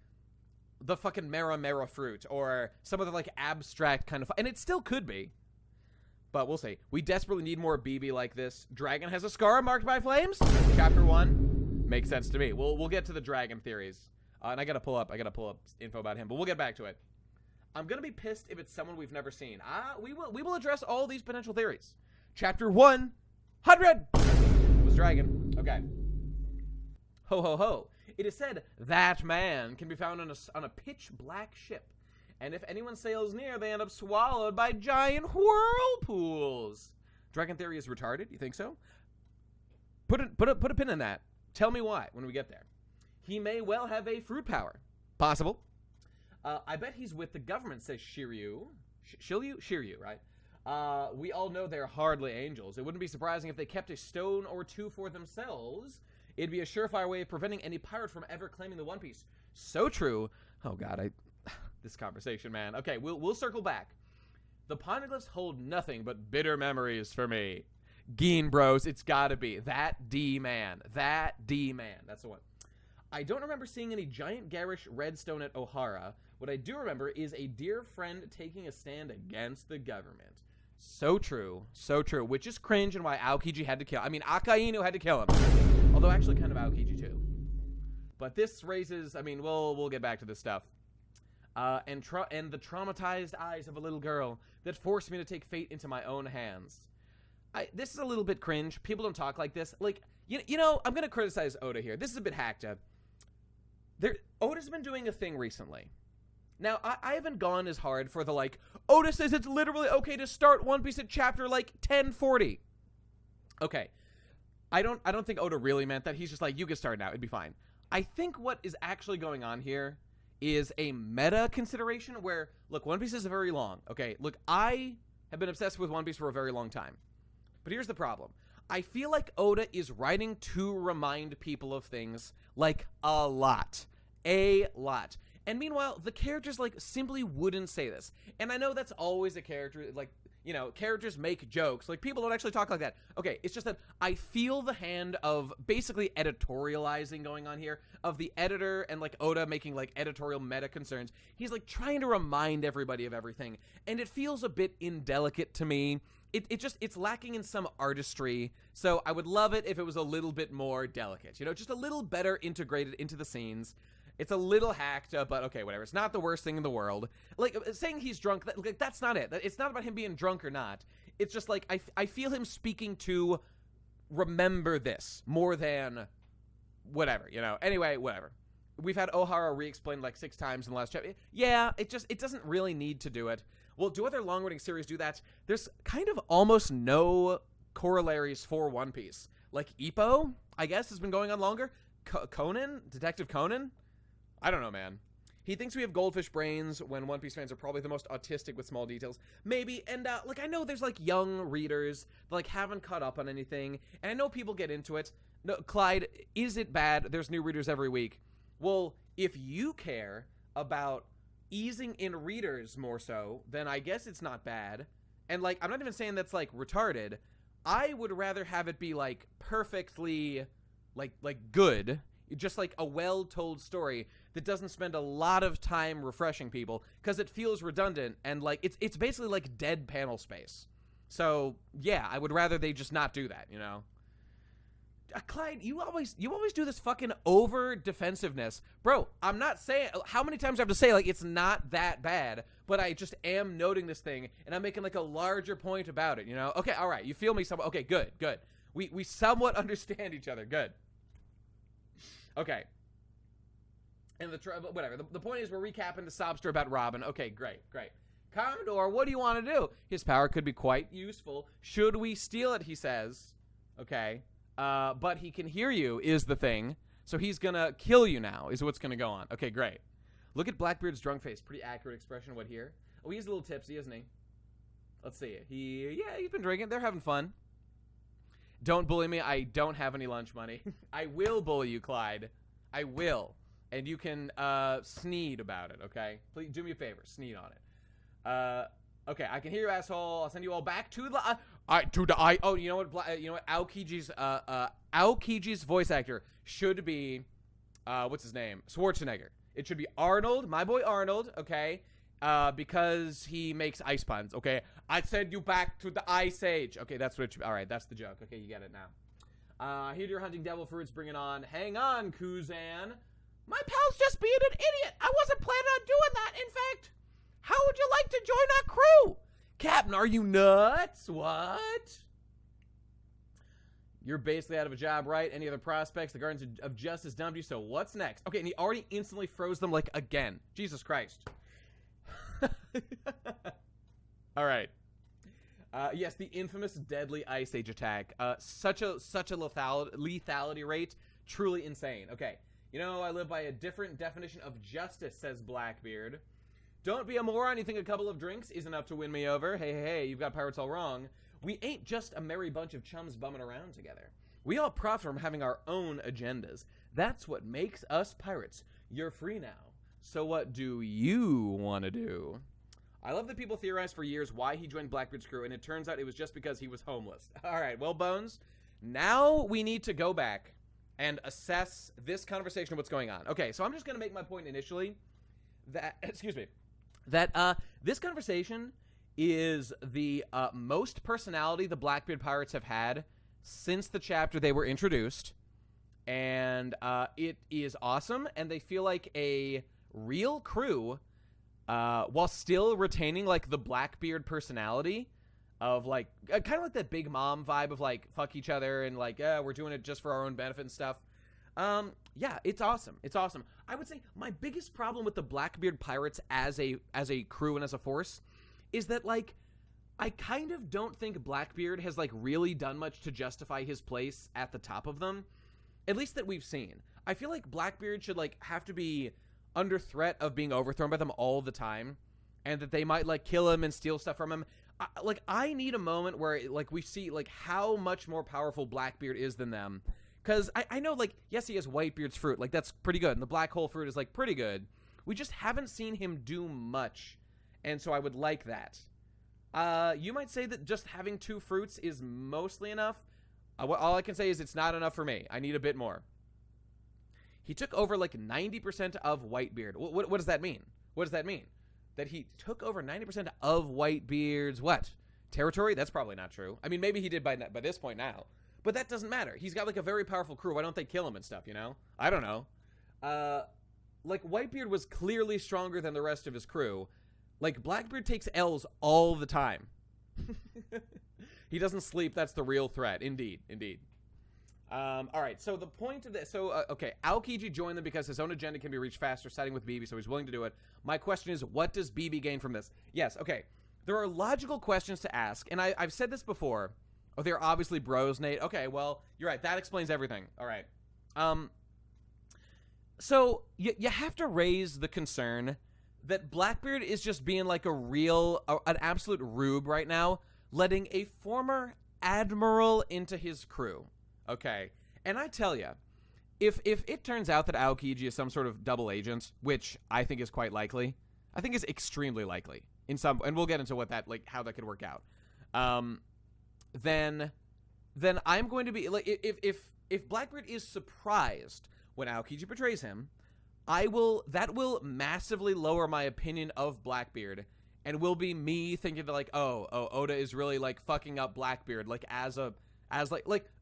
the fucking Mera fruit, or some other, like, abstract kind of... And it still could be. But we'll see. We desperately need more BB like this. Dragon has a scar marked by flames. Chapter 1 makes sense to me. We'll get to the dragon theories. And I gotta pull up info about him, but we'll get back to it. I'm gonna be pissed if it's someone we've never seen. We will address all these potential theories. Chapter 100 was dragon. Okay. Ho ho ho. It is said that man can be found on a pitch black ship. And if anyone sails near, they end up swallowed by giant whirlpools. Dragon theory is retarded? You think so? Put a pin in that. Tell me why when we get there. He may well have a fruit power. Possible. I bet he's with the government, says Shiryu. Shiryu, right? We all know they're hardly angels. It wouldn't be surprising if they kept a stone or 2 for themselves. It'd be a surefire way of preventing any pirate from ever claiming the One Piece. So true. Oh, God, this conversation, man. Okay, we'll circle back. The poneglyphs hold nothing but bitter memories for me. Geen bros, it's gotta be. That D-man. That D-man. That's the one. I don't remember seeing any giant garish redstone at Ohara. What I do remember is a dear friend taking a stand against the government. So true. So true. Which is cringe and why Aokiji had to kill. I mean, Akainu had to kill him. Although actually kind of Aokiji too. But this raises, I mean, we'll get back to this stuff. And the traumatized eyes of a little girl that forced me to take fate into my own hands. This is a little bit cringe. People don't talk like this. Like, you know, I'm going to criticize Oda here. This is a bit hacked up. Oda's been doing a thing recently. Now, I haven't gone as hard for the, like, Oda says it's literally okay to start One Piece at chapter, like, 1040. Okay. I don't think Oda really meant that. He's just like, you can start now. It'd be fine. I think what is actually going on here is a meta consideration where, look, One Piece is very long. Okay, look, I have been obsessed with One Piece for a very long time. But here's the problem. I feel like Oda is writing to remind people of things, like, a lot. A lot. And meanwhile, the characters, like, simply wouldn't say this. And I know that's always a character, like, you know, characters make jokes. Like, people don't actually talk like that. Okay, it's just that I feel the hand of basically editorializing going on here, of the editor and, like, Oda making, like, editorial meta concerns. He's, like, trying to remind everybody of everything. And it feels a bit indelicate to me. It's lacking in some artistry. So I would love it if it was a little bit more delicate. You know, just a little better integrated into the scenes. It's a little hacked up, but okay, whatever. It's not the worst thing in the world. Like, saying he's drunk, that's not it. It's not about him being drunk or not. It's just like, I feel him speaking to remember this more than whatever, you know? Anyway, whatever. We've had Ohara re-explained like 6 times in the last chapter. Yeah, it doesn't really need to do it. Well, do other long-running series do that? There's kind of almost no corollaries for One Piece. Like, Ippo, I guess, has been going on longer. Conan? Detective Conan? I don't know, man. He thinks we have goldfish brains when One Piece fans are probably the most autistic with small details. Maybe, and, like, I know there's, like, young readers that, like, haven't caught up on anything, and I know people get into it. No, Clyde, is it bad? There's new readers every week. Well, if you care about easing in readers more so, then I guess it's not bad. And, like, I'm not even saying that's, like, retarded. I would rather have it be, like, perfectly, like good. Just, like, a well-told story that doesn't spend a lot of time refreshing people, because it feels redundant, and, like, it's basically, like, dead panel space. So, yeah, I would rather they just not do that, you know? Clyde, you always do this fucking over defensiveness. Bro, I'm not saying, how many times do I have to say, like, it's not that bad, but I just am noting this thing, and I'm making, like, a larger point about it, you know? Okay, all right, you feel me somewhat. Okay, good. We somewhat understand each other. Good. Okay. And whatever. The point is we're recapping the sob story about Robin. Okay, great. Commodore, what do you want to do? His power could be quite useful. Should we steal it, he says. Okay. But he can hear you is the thing. So he's going to kill you now is what's going to go on. Okay, great. Look at Blackbeard's drunk face. Pretty accurate expression of what here. Oh, he's a little tipsy, isn't he? Let's see. He's been drinking. They're having fun. Don't bully me. I don't have any lunch money. I will bully you, Clyde. I will. And you can sneed about it, okay? Please do me a favor. Sneed on it. Okay, I can hear you, asshole. I'll send you all back to the oh, you know what? You know what? Aokiji's voice actor should be what's his name? Schwarzenegger. It should be Arnold, my boy Arnold, okay? Because he makes ice puns, okay? I send you back to the Ice Age. Okay, that's what it should be. All right, that's the joke. Okay, you get it now. Here you're hunting devil fruits. Bring it on. Hang on, Kuzan. My pal's just being an idiot. I wasn't planning on doing that. In fact, how would you like to join our crew? Captain, are you nuts? What? You're basically out of a job, right? Any other prospects? The Guardians of Justice dumped you, so what's next? Okay, and he already instantly froze them, like, again. Jesus Christ. All right. Yes, the infamous deadly Ice Age attack. Such a lethality rate. Truly insane. Okay. You know, I live by a different definition of justice, says Blackbeard. Don't be a moron. You think a couple of drinks isn't enough to win me over? Hey, you've got pirates all wrong. We ain't just a merry bunch of chums bumming around together. We all profit from having our own agendas. That's what makes us pirates. You're free now. So what do you want to do? I love that people theorized for years why he joined Blackbeard's crew, and it turns out it was just because he was homeless. All right, well, Bones, now we need to go back and assess this conversation of what's going on. Okay, so I'm just going to make my point initially that, that this conversation is the most personality the Blackbeard Pirates have had since the chapter they were introduced, and it is awesome, and they feel like a real crew, while still retaining, like, the Blackbeard personality of, like, kind of like that Big Mom vibe of, like, fuck each other and, like, we're doing it just for our own benefit and stuff. Yeah, it's awesome. It's awesome. I would say my biggest problem with the Blackbeard Pirates as a crew and as a force is that, like, I kind of don't think Blackbeard has, like, really done much to justify his place at the top of them, at least that we've seen. I feel like Blackbeard should, like, have to be under threat of being overthrown by them all the time, and that they might, like, kill him and steal stuff from him. I need a moment where, like, we see, like, how much more powerful Blackbeard is than them. Because I know, like, yes, he has Whitebeard's fruit. Like, that's pretty good. And the black hole fruit is, like, pretty good. We just haven't seen him do much. And so I would like that. You might say that just having 2 fruits is mostly enough. All I can say is it's not enough for me. I need a bit more. He took over, like, 90% of Whitebeard. What does that mean? What does that mean? That he took over 90% of Whitebeard's what? Territory? That's probably not true. I mean, maybe he did by this point now. But that doesn't matter. He's got, like, a very powerful crew. Why don't they kill him and stuff, you know? I don't know. Like, Whitebeard was clearly stronger than the rest of his crew. Like, Blackbeard takes L's all the time. He doesn't sleep. That's the real threat. Indeed. All right, so the point of this, okay, Aokiji joined them because his own agenda can be reached faster, siding with BB, so he's willing to do it. My question is, what does BB gain from this? Yes, okay, there are logical questions to ask, and I've said this before. Oh, they're obviously bros, Nate. Okay, well, you're right, that explains everything. All right. So, you have to raise the concern that Blackbeard is just being like an absolute rube right now, letting a former admiral into his crew. Okay, and I tell you, if it turns out that Aokiji is some sort of double agent, which I think is quite likely, I think is extremely likely in some, and we'll get into what that, like, how that could work out. Then I'm going to be like, if Blackbeard is surprised when Aokiji betrays him, that will massively lower my opinion of Blackbeard, and will be me thinking that, like, oh, Oda is really, like, fucking up Blackbeard, like,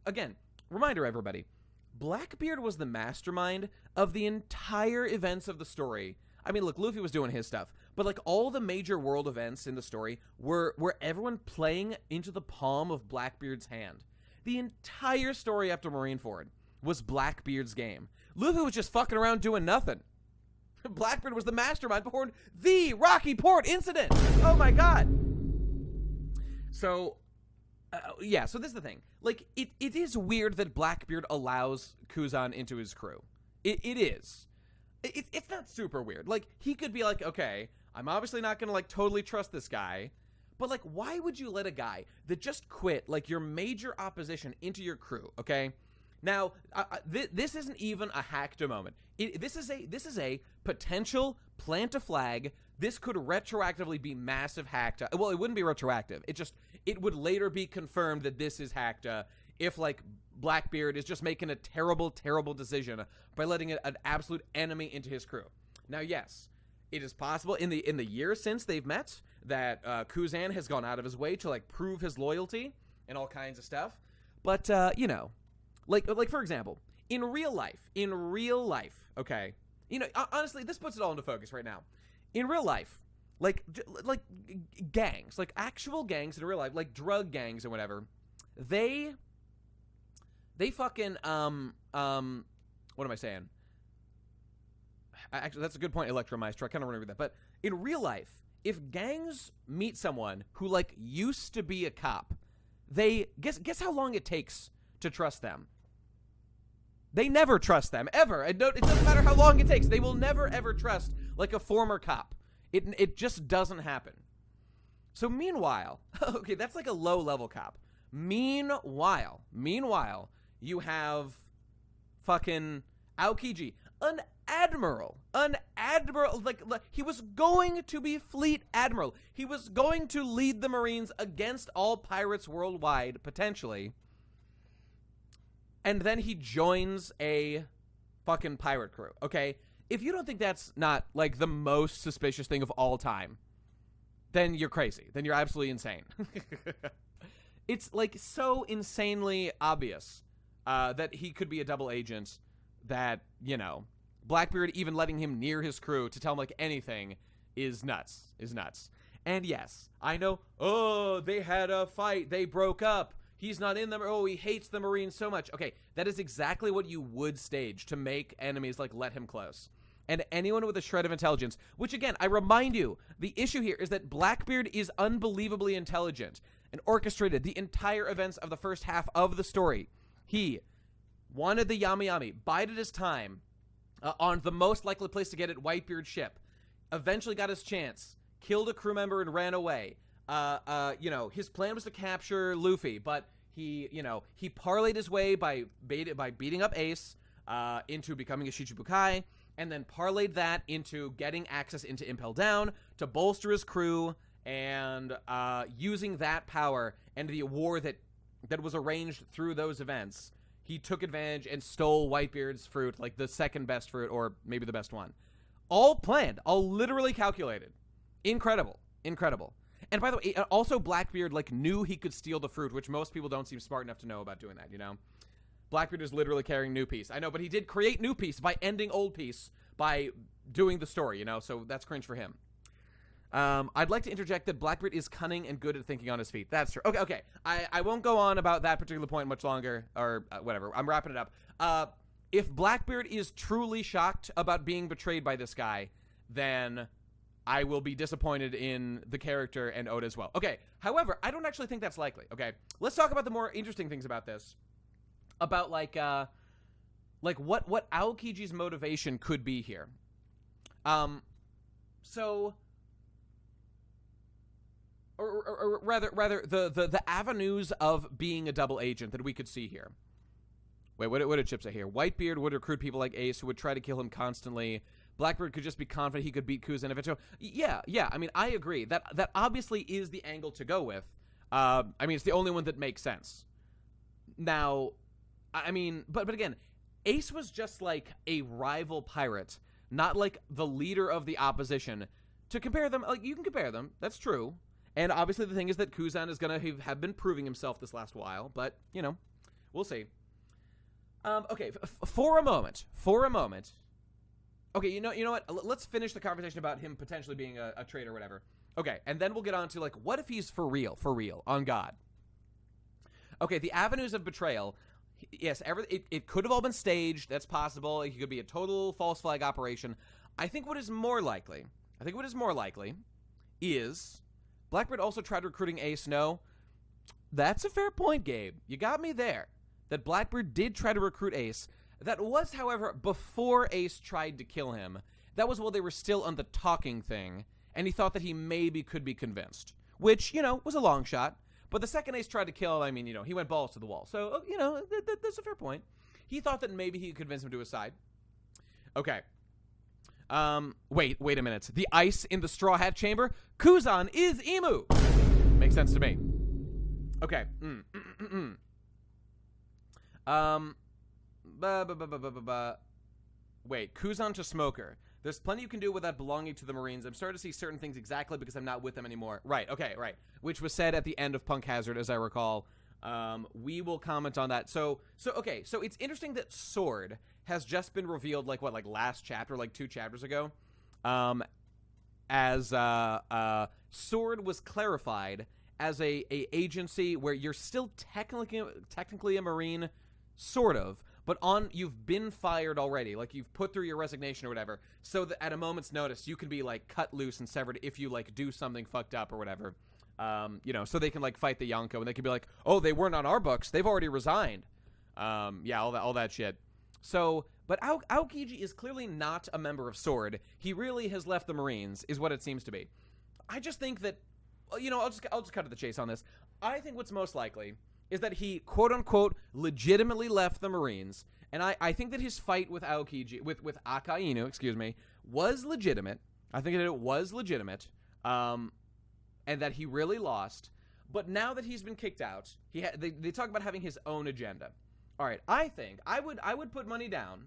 again, reminder, everybody, Blackbeard was the mastermind of the entire events of the story. I mean, look, Luffy was doing his stuff, but, like, all the major world events in the story were everyone playing into the palm of Blackbeard's hand. The entire story after Marineford was Blackbeard's game. Luffy was just fucking around doing nothing. Blackbeard was the mastermind behind the Rocky Port incident. Oh my god. So, yeah, so this is the thing. Like, it is weird that Blackbeard allows KUZAN into his crew. It is. It's not super weird. Like, he could be like, okay, I'm obviously not gonna, like, totally trust this guy, but, like, why would you let a guy that just quit, like, your major opposition into your crew, okay? Now, this isn't even a hacked moment. This is a potential plant a flag. This could retroactively be massive hacked. Well, it wouldn't be retroactive. It would later be confirmed that this is hacked if, like, Blackbeard is just making a terrible, terrible decision by letting an absolute enemy into his crew. Now, yes, it is possible in the years since they've met that KUZAN has gone out of his way to, like, prove his loyalty and all kinds of stuff. But you know, like for example, in real life, okay, you know, honestly, this puts it all into focus right now. In real life, like gangs, like actual gangs in real life, like drug gangs and whatever, they fucking what am I saying? Actually, that's a good point, Electromaestro. I kind of remember that. But in real life, if gangs meet someone who, like, used to be a cop, they guess how long it takes to trust them. They never trust them, ever. It doesn't matter how long it takes. They will never, ever trust, like, a former cop. It just doesn't happen. So meanwhile, okay, that's like a low-level cop. Meanwhile, you have fucking Aokiji, an admiral, like he was going to be fleet admiral. He was going to lead the Marines against all pirates worldwide, potentially. And then he joins a fucking pirate crew, okay? If you don't think that's not, like, the most suspicious thing of all time, then you're crazy. Then you're absolutely insane. It's, like, so insanely obvious that he could be a double agent that, you know, Blackbeard even letting him near his crew to tell him, like, anything is nuts. And yes, I know, oh, they had a fight, they broke up, he's not in them, oh, he hates the Marines so much. Okay, that is exactly what you would stage to make enemies, like, let him close. And anyone with a shred of intelligence, which, again, I remind you, the issue here is that Blackbeard is unbelievably intelligent and orchestrated the entire events of the first half of the story. He wanted the Yami, bided his time on the most likely place to get it, Whitebeard's ship, eventually got his chance, killed a crew member and ran away. You know, his plan was to capture Luffy, but he parlayed his way by beating up Ace into becoming a Shichibukai, and then parlayed that into getting access into Impel Down to bolster his crew, and using that power and the war that was arranged through those events, he took advantage and stole Whitebeard's fruit, like the second best fruit, or maybe the best one. All planned, all literally calculated. Incredible. And by the way, also Blackbeard, like, knew he could steal the fruit, which most people don't seem smart enough to know about doing that, you know? Blackbeard is literally carrying New Peace. I know, but he did create New Peace by ending Old Peace by doing the story, you know? So that's cringe for him. I'd like to interject that Blackbeard is cunning and good at thinking on his feet. That's true. Okay. I won't go on about that particular point much longer, or whatever. I'm wrapping it up. If Blackbeard is truly shocked about being betrayed by this guy, then I will be disappointed in the character and Oda as well. Okay, however, I don't actually think that's likely, okay? Let's talk about the more interesting things about this. About, like what Aokiji's motivation could be here. Or rather, the avenues of being a double agent that we could see here. Wait, what did Chip say here? Whitebeard would recruit people like Ace who would try to kill him constantly, Blackbeard could just be confident he could beat KUZAN eventually. Yeah. I mean, I agree. That obviously is the angle to go with. I mean, it's the only one that makes sense. Now, I mean, but again, Ace was just like a rival pirate, not like the leader of the opposition. To compare them, like, you can compare them. That's true. And obviously the thing is that KUZAN is going to have been proving himself this last while, but, you know, we'll see. Okay, for a moment. Okay, you know what? Let's finish the conversation about him potentially being a traitor or whatever. Okay, and then we'll get on to, like, what if he's for real, on God? Okay, the avenues of betrayal. Yes, it could have all been staged. That's possible. It could be a total false flag operation. I think what is more likely is Blackbeard also tried recruiting Ace. No, that's a fair point, Gabe. You got me there. That Blackbeard did try to recruit Ace. That was, however, before Ace tried to kill him. That was while they were still on the talking thing, and he thought that he maybe could be convinced, which, you know, was a long shot. But the second Ace tried to kill him, I mean, you know, he went balls to the wall. So, you know, that's a fair point. He thought that maybe he could convince him to his side. Okay. Wait a minute. The ice in the Straw Hat Chamber? KUZAN is Emu! Makes sense to me. Okay. Wait, KUZAN to Smoker. There's plenty you can do without belonging to the Marines. I'm starting to see certain things exactly because I'm not with them anymore. Right, okay, right. Which was said at the end of Punk Hazard, as I recall. We will comment on that. So it's interesting that Sword has just been revealed, like last chapter, like 2 chapters ago. As Sword was clarified as a agency where you're still technically a Marine, sort of, but you've been fired already, like you've put through your resignation or whatever, so that at a moment's notice you can be like cut loose and severed if you like do something fucked up or whatever. You know, so they can like fight the Yonko and they can be like, oh, they weren't on our books, they've already resigned. Yeah, all that shit. So, but Aokiji is clearly not a member of Sword. He really has left the Marines, is what it seems to be. I just think that, you know, I'll just cut to the chase on this. I think what's most likely is that he, quote-unquote, legitimately left the Marines, and I think that his fight with Aokiji, with Akainu, excuse me, was legitimate. I think that it was legitimate, and that he really lost, but now that he's been kicked out, they talk about having his own agenda. All right, I think, I would put money down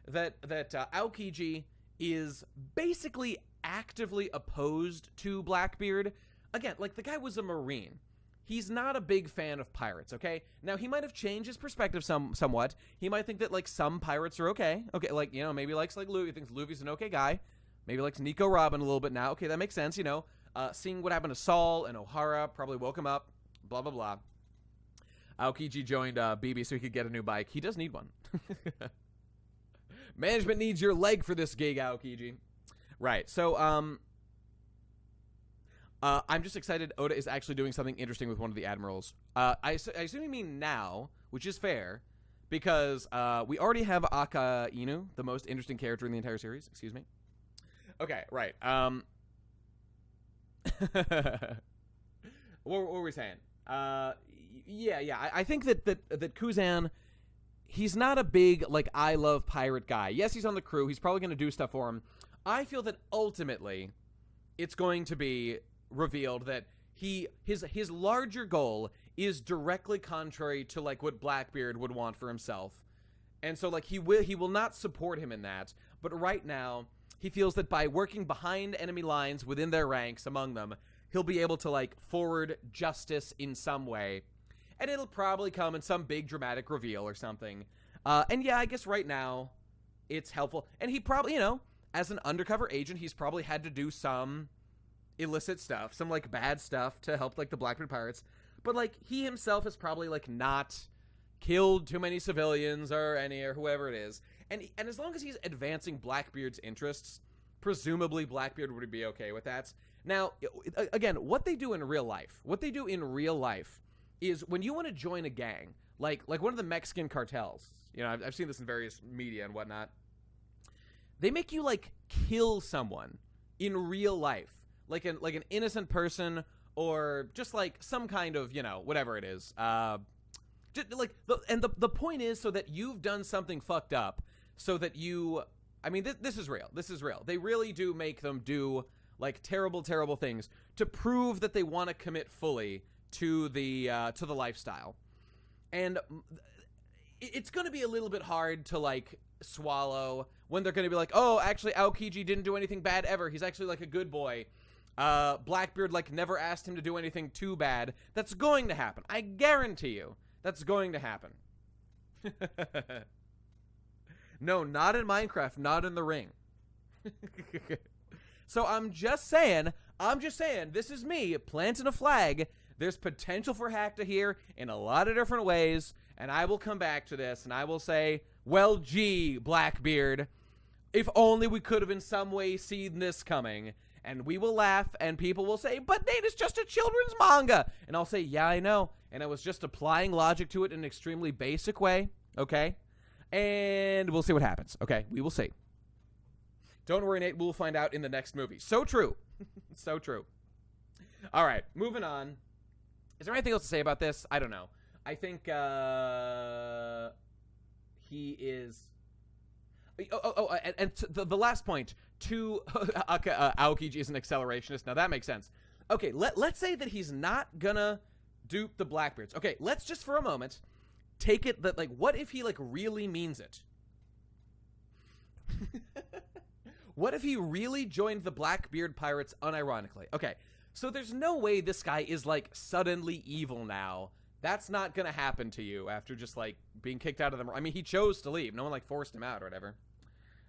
that Aokiji is basically actively opposed to Blackbeard. Again, like, the guy was a Marine. He's not a big fan of pirates, okay? Now, he might have changed his perspective somewhat. He might think that, like, some pirates are okay. Okay, like, you know, maybe likes, like, Luffy. Thinks Luffy's an okay guy. Maybe likes Nico Robin a little bit now. Okay, that makes sense, you know. Seeing what happened to Saul and O'Hara probably woke him up. Blah, blah, blah. Aokiji joined BB so he could get a new bike. He does need one. Management needs your leg for this gig, Aokiji. Right, so, I'm just excited Oda is actually doing something interesting with one of the admirals. I assume you mean now, which is fair, because we already have Akainu, the most interesting character in the entire series. Excuse me. Okay, right. What were we saying? Yeah. I think that KUZAN, he's not a big, like, I love pirate guy. Yes, he's on the crew. He's probably going to do stuff for him. I feel that ultimately it's going to be revealed that his larger goal is directly contrary to, like, what Blackbeard would want for himself. And so, like, he will not support him in that. But right now, he feels that by working behind enemy lines within their ranks among them, he'll be able to, like, forward justice in some way. And it'll probably come in some big dramatic reveal or something. And yeah, I guess right now it's helpful. And he probably, you know, as an undercover agent, he's probably had to do some illicit stuff, some, like, bad stuff to help, like, the Blackbeard pirates. But, like, he himself has probably, like, not killed too many civilians or whoever it is. And as long as he's advancing Blackbeard's interests, presumably Blackbeard would be okay with that. Now, again, what they do in real life is when you want to join a gang, like one of the Mexican cartels, you know, I've seen this in various media and whatnot, they make you, like, kill someone in real life, like an innocent person, or just, like, some kind of, you know, whatever it is. Just, like, the point is so that you've done something fucked up, so that you I mean, this is real. This is real. They really do make them do, like, terrible, terrible things to prove that they want to commit fully to the lifestyle. And it's going to be a little bit hard to, like, swallow when they're going to be like, oh, actually, Aokiji didn't do anything bad ever. He's actually, like, a good boy. Blackbeard, like, never asked him to do anything too bad. That's going to happen. I guarantee you that's going to happen. No, not in Minecraft, not in the ring. So I'm just saying, this is me planting a flag. There's potential for Hackta here in a lot of different ways, and I will come back to this, and I will say, well, gee, Blackbeard, if only we could have in some way seen this coming. And we will laugh, and people will say, but Nate, it's just a children's manga. And I'll say, yeah, I know. And I was just applying logic to it in an extremely basic way, okay? And we'll see what happens, okay? We will see. Don't worry, Nate, we'll find out in the next movie. So true. So true. All right, moving on. Is there anything else to say about this? I don't know. I think he is... and the last point, Aokiji is an accelerationist. Now, that makes sense. Okay, let's say that he's not gonna dupe the Blackbeards. Okay, let's just for a moment take it that, like, what if he, like, really means it? What if he really joined the Blackbeard Pirates unironically? Okay, so there's no way this guy is, like, suddenly evil now. That's not gonna happen to you after just, like, being kicked out of the... I mean, he chose to leave. No one, like, forced him out or whatever.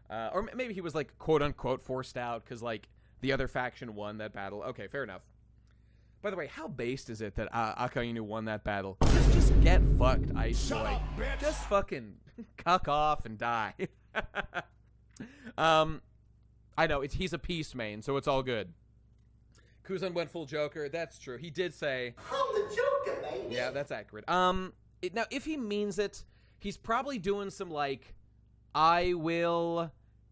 Or maybe he was, like, quote-unquote forced out because, like, the other faction won that battle. Okay, fair enough. By the way, how based is it that Akainu won that battle? Just get fucked, Ice Boy. Shut up, bitch. Just fucking cuck off and die. I know, he's a peace main, so it's all good. Kuzan went full Joker. That's true. He did say... I'm the Joker, baby. Yeah, that's accurate. Now, if he means it, he's probably doing some, like, I will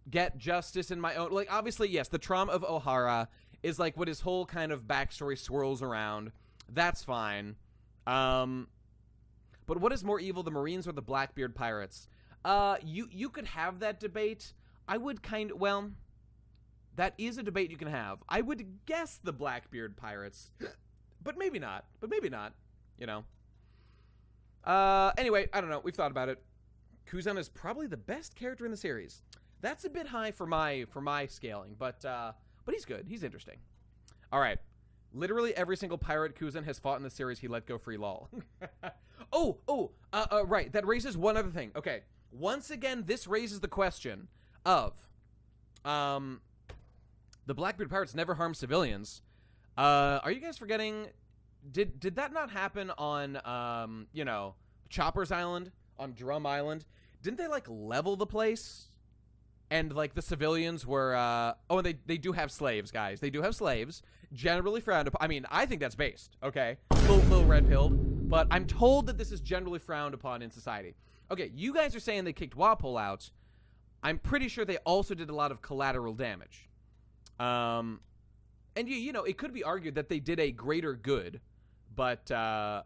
get justice in my own... Like, obviously, yes, the trauma of Ohara is, like, what his whole kind of backstory swirls around. That's fine. But what is more evil, the Marines or the Blackbeard Pirates? You could have that debate. I would well... That is a debate you can have. I would guess the Blackbeard Pirates, but maybe not. You know. Anyway, I don't know. We've thought about it. Kuzan is probably the best character in the series. That's a bit high for my scaling, but he's good. He's interesting. All right. Literally every single pirate Kuzan has fought in the series, he let go free lol. Right. That raises one other thing. Okay. Once again, this raises the question of, the Blackbeard Pirates never harm civilians. Are you guys forgetting? Did that not happen on, Chopper's Island, on Drum Island? Didn't they, like, level the place? And, like, the civilians were, and they do have slaves, guys. They do have slaves. Generally frowned upon. I mean, I think that's based, okay? Little red-pilled. But I'm told that this is generally frowned upon in society. Okay, you guys are saying they kicked Walpole out. I'm pretty sure they also did a lot of collateral damage. And you know, it could be argued that they did a greater good, but, I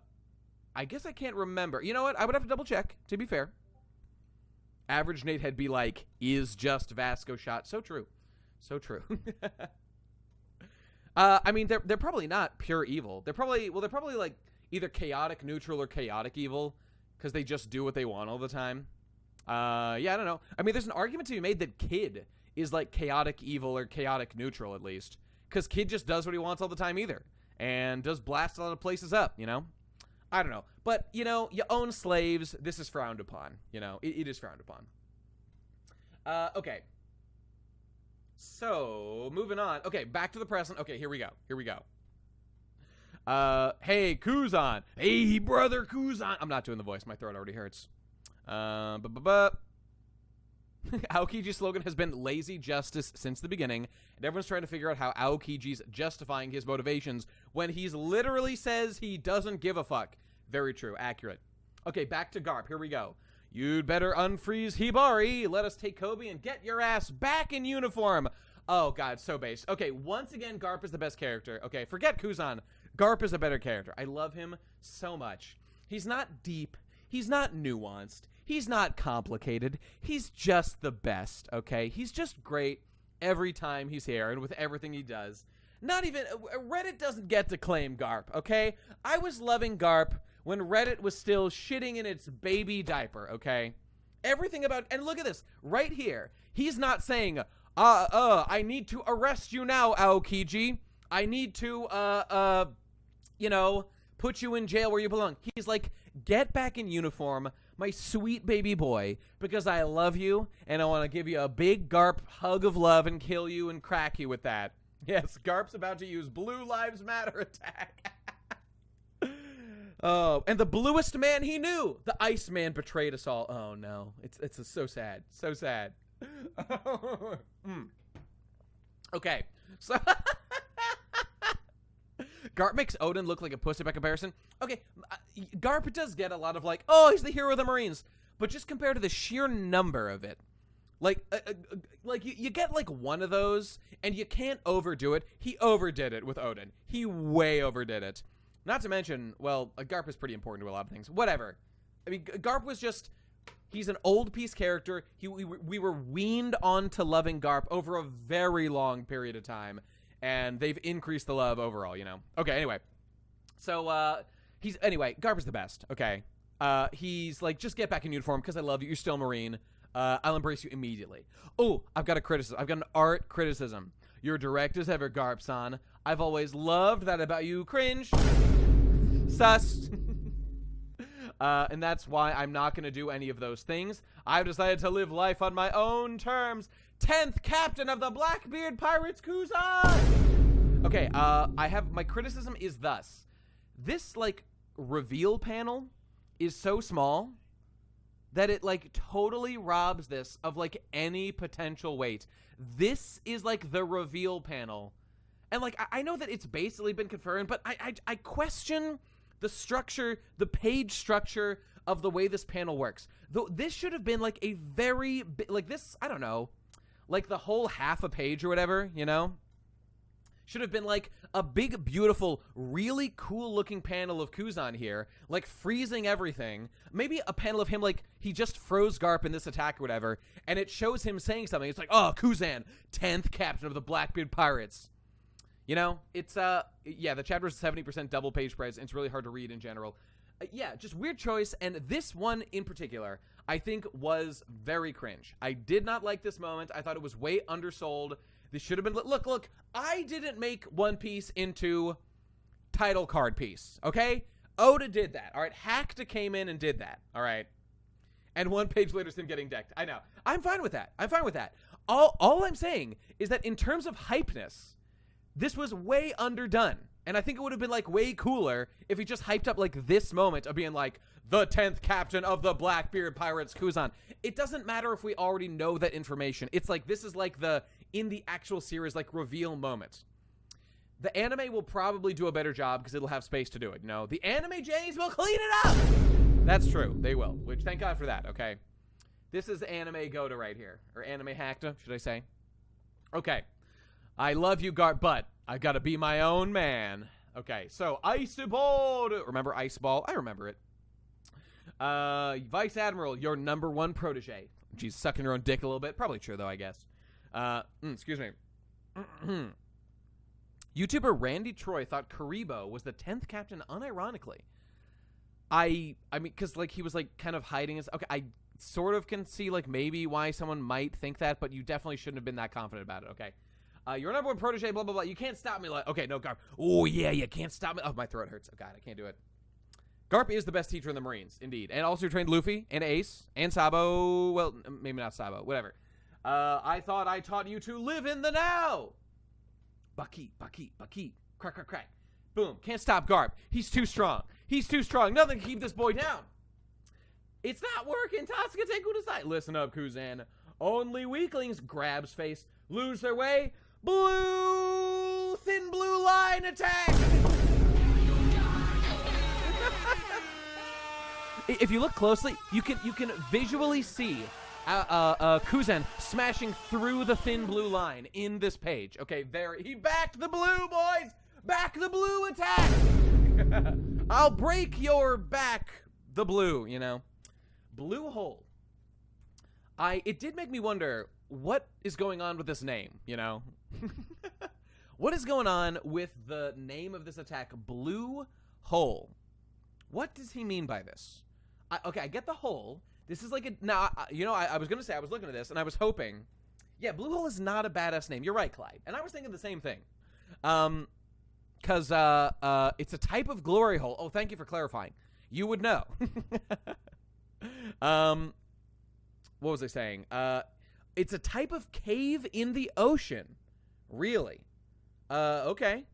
guess I can't remember. You know what? I would have to double check, to be fair. Average Nate had be like, is just Vasco shot. So true. So true. I mean, they're probably not pure evil. They're probably like either chaotic neutral or chaotic evil, because they just do what they want all the time. Yeah, I don't know. I mean, there's an argument to be made that Kid is like chaotic evil or chaotic neutral, at least, because Kid just does what he wants all the time either, and does blast a lot of places up, you know? I don't know. But, you know, you own slaves. This is frowned upon. You know, it is frowned upon. Okay. So, moving on. Okay, back to the present. Okay, here we go. Hey, Kuzan. Hey, brother Kuzan. I'm not doing the voice. My throat already hurts. Aokiji's slogan has been lazy justice since the beginning, and everyone's trying to figure out how Aokiji's justifying his motivations when he's literally says he doesn't give a fuck. Very true. Accurate. Okay, back to Garp. Here we go. You'd better unfreeze Hibari. Let us take Kobe and get your ass back in uniform. Oh, God, so base. Okay, once again, Garp is the best character. Okay, forget Kuzan. Garp is a better character. I love him so much. He's not deep. He's not nuanced. He's not complicated. He's just the best, okay? He's just great every time he's here and with everything he does. Not even Reddit doesn't get to claim Garp, okay? I was loving Garp when Reddit was still shitting in its baby diaper, okay? Everything about, and look at this right here. He's not saying, I need to arrest you now, Aokiji. I need to, put you in jail where you belong. He's like, get back in uniform, my sweet baby boy, because I love you, and I want to give you a big Garp hug of love and kill you and crack you with that. Yes, Garp's about to use Blue Lives Matter attack. Oh, and the bluest man he knew, the Iceman, betrayed us all. Oh, no. It's so sad. So sad. Okay, so... Garp makes Odin look like a pussy by comparison. Okay, Garp does get a lot of like, oh, he's the hero of the Marines. But just compared to the sheer number of it, like you get like one of those, and you can't overdo it. He overdid it with Odin. He way overdid it. Not to mention, well, Garp is pretty important to a lot of things. Whatever. I mean, Garp was just, he's an old piece character. We were weaned onto loving Garp over a very long period of time. And they've increased the love overall, you know. Okay, anyway. So, Garp is the best, okay? He's like, just get back in uniform because I love you. You're still a Marine. I'll embrace you immediately. Oh, I've got a criticism. I've got an art criticism. You're direct as ever, Garp-san. I've always loved that about you. Cringe. Sus. And that's why I'm not going to do any of those things. I've decided to live life on my own terms. 10th captain of the Blackbeard Pirates, KUZAN! Okay, my criticism is thus. This, like, reveal panel is so small that it, like, totally robs this of, like, any potential weight. This is, like, the reveal panel. And, like, I know that it's basically been confirmed, but I question the structure, the page structure of the way this panel works. Though this should have been, like, a very, like, this, I don't know, like the whole half a page or whatever, you know? Should have been like a big, beautiful, really cool looking panel of KUZAN here, like freezing everything. Maybe a panel of him like he just froze Garp in this attack or whatever, and it shows him saying something. It's like, oh, KUZAN, 10th captain of the Blackbeard Pirates. You know, it's, yeah, the chapter is 70% double page spreads, and it's really hard to read in general. Yeah, just weird choice, and this one in particular, I think was very cringe. I did not like this moment. I thought it was way undersold. This should have been, look, I didn't make One Piece into title card piece, okay? Oda did that, all right? Hackta came in and did that, all right? And 1 page later, it's him getting decked. I know. I'm fine with that. All I'm saying is that in terms of hypeness, this was way underdone. And I think it would have been, like, way cooler if he just hyped up, like, this moment of being like, the 10th captain of the Blackbeard Pirates, KUZAN. It doesn't matter if we already know that information. It's like, this is like the, in the actual series, like, reveal moment. The anime will probably do a better job because it'll have space to do it. No, the anime Jays will clean it up! That's true. They will, which, thank God for that, okay? This is anime Goda right here. Or anime Hackta, should I say. Okay. I love you, Garp, but I gotta be my own man. Okay, so Iceball. Remember Iceball? I remember it. Vice Admiral, your #1 protege. She's sucking her own dick a little bit. Probably true, though, I guess. Excuse me. YouTuber Randy Troy thought Karibo was the 10th captain unironically. I mean, because, like, he was, like, kind of hiding his... Okay, I sort of can see, like, maybe why someone might think that, but you definitely shouldn't have been that confident about it, okay? Your #1 protege, blah, blah, blah. You can't stop me. Like, okay, no, Garp. Oh, yeah, you can't stop me. Oh, my throat hurts. Oh, God, I can't do it. Garp is the best teacher in the Marines, indeed. And also trained Luffy and Ace and Sabo. Well, maybe not Sabo. Whatever. I thought I taught you to live in the now. Bucky. Crack, crack, crack. Boom. Can't stop Garp. He's too strong. Nothing can keep this boy down. It's not working. Tatsuka Kudasai. Listen up, KUZAN. Only weaklings, grabs face, lose their way. Thin blue line attack. If you look closely, you can visually see KUZAN smashing through the thin blue line in this page. Okay, there he backed the blue, boys. Back the blue attack. I'll break your back, the blue. You know, Blue Hole. It did make me wonder what is going on with this name, you know? What is going on with the name of this attack, Blue Hole? What does he mean by this? Okay, I get the hole. This is like a... Now, I was going to say, I was looking at this, and I was hoping... Yeah, Blue Hole is not a badass name. You're right, Clyde. And I was thinking the same thing. Because it's a type of glory hole. Oh, thank you for clarifying. You would know. What was I saying? It's a type of cave in the ocean. Really? Okay.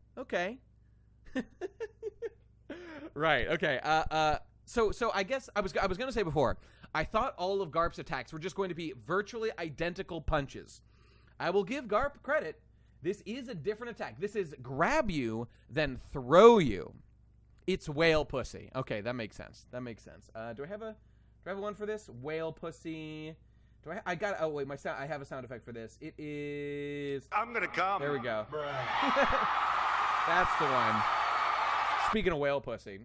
Right, okay. So I guess I was going to say before, I thought all of Garp's attacks were just going to be virtually identical punches. I will give Garp credit. This is a different attack. This is grab you, then throw you. It's whale pussy. Okay, that makes sense. Do I have a one for this? Whale pussy. Oh wait, I have a sound effect for this. It is... I'm gonna come. There we go. That's the one. Speaking of whale pussy.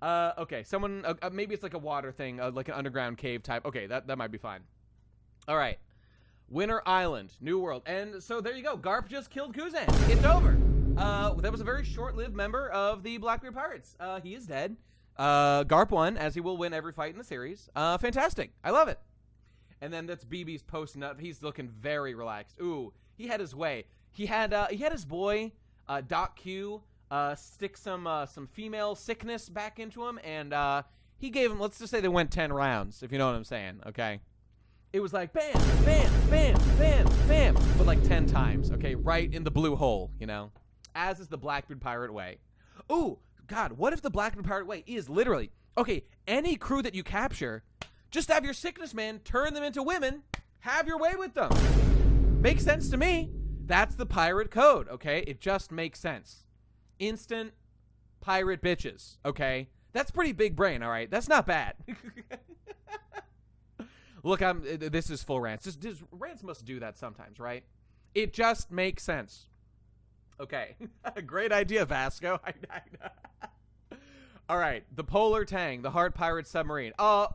Okay, someone, maybe it's like a water thing, like an underground cave type. Okay, that might be fine. All right. Winter Island, New World. And so there you go. Garp just killed Kuzan. It's over. That was a very short-lived member of the Blackbeard Pirates. He is dead. Garp won, as he will win every fight in the series. Fantastic. I love it. And then that's BB's post-nut. He's looking very relaxed. Ooh, he had his way. He had his boy, Doc Q, stick some female sickness back into him, and he gave him, let's just say they went 10 rounds, if you know what I'm saying, okay? It was like bam, bam, bam, bam, bam, but like 10 times, okay? Right in the blue hole, you know? As is the Blackbeard Pirate way. Ooh, God, what if the Blackbeard Pirate way is literally, okay, any crew that you capture, just have your sickness man turn them into women, have your way with them. Makes sense to me. That's the pirate code, okay? It just makes sense. Instant pirate bitches, okay? That's pretty big brain, all right? That's not bad. Look, this is full rants. Rants must do that sometimes, right? It just makes sense. Okay. Great idea, Vasco. I know. All right. The Polar Tang, the Heart Pirate Submarine. Oh,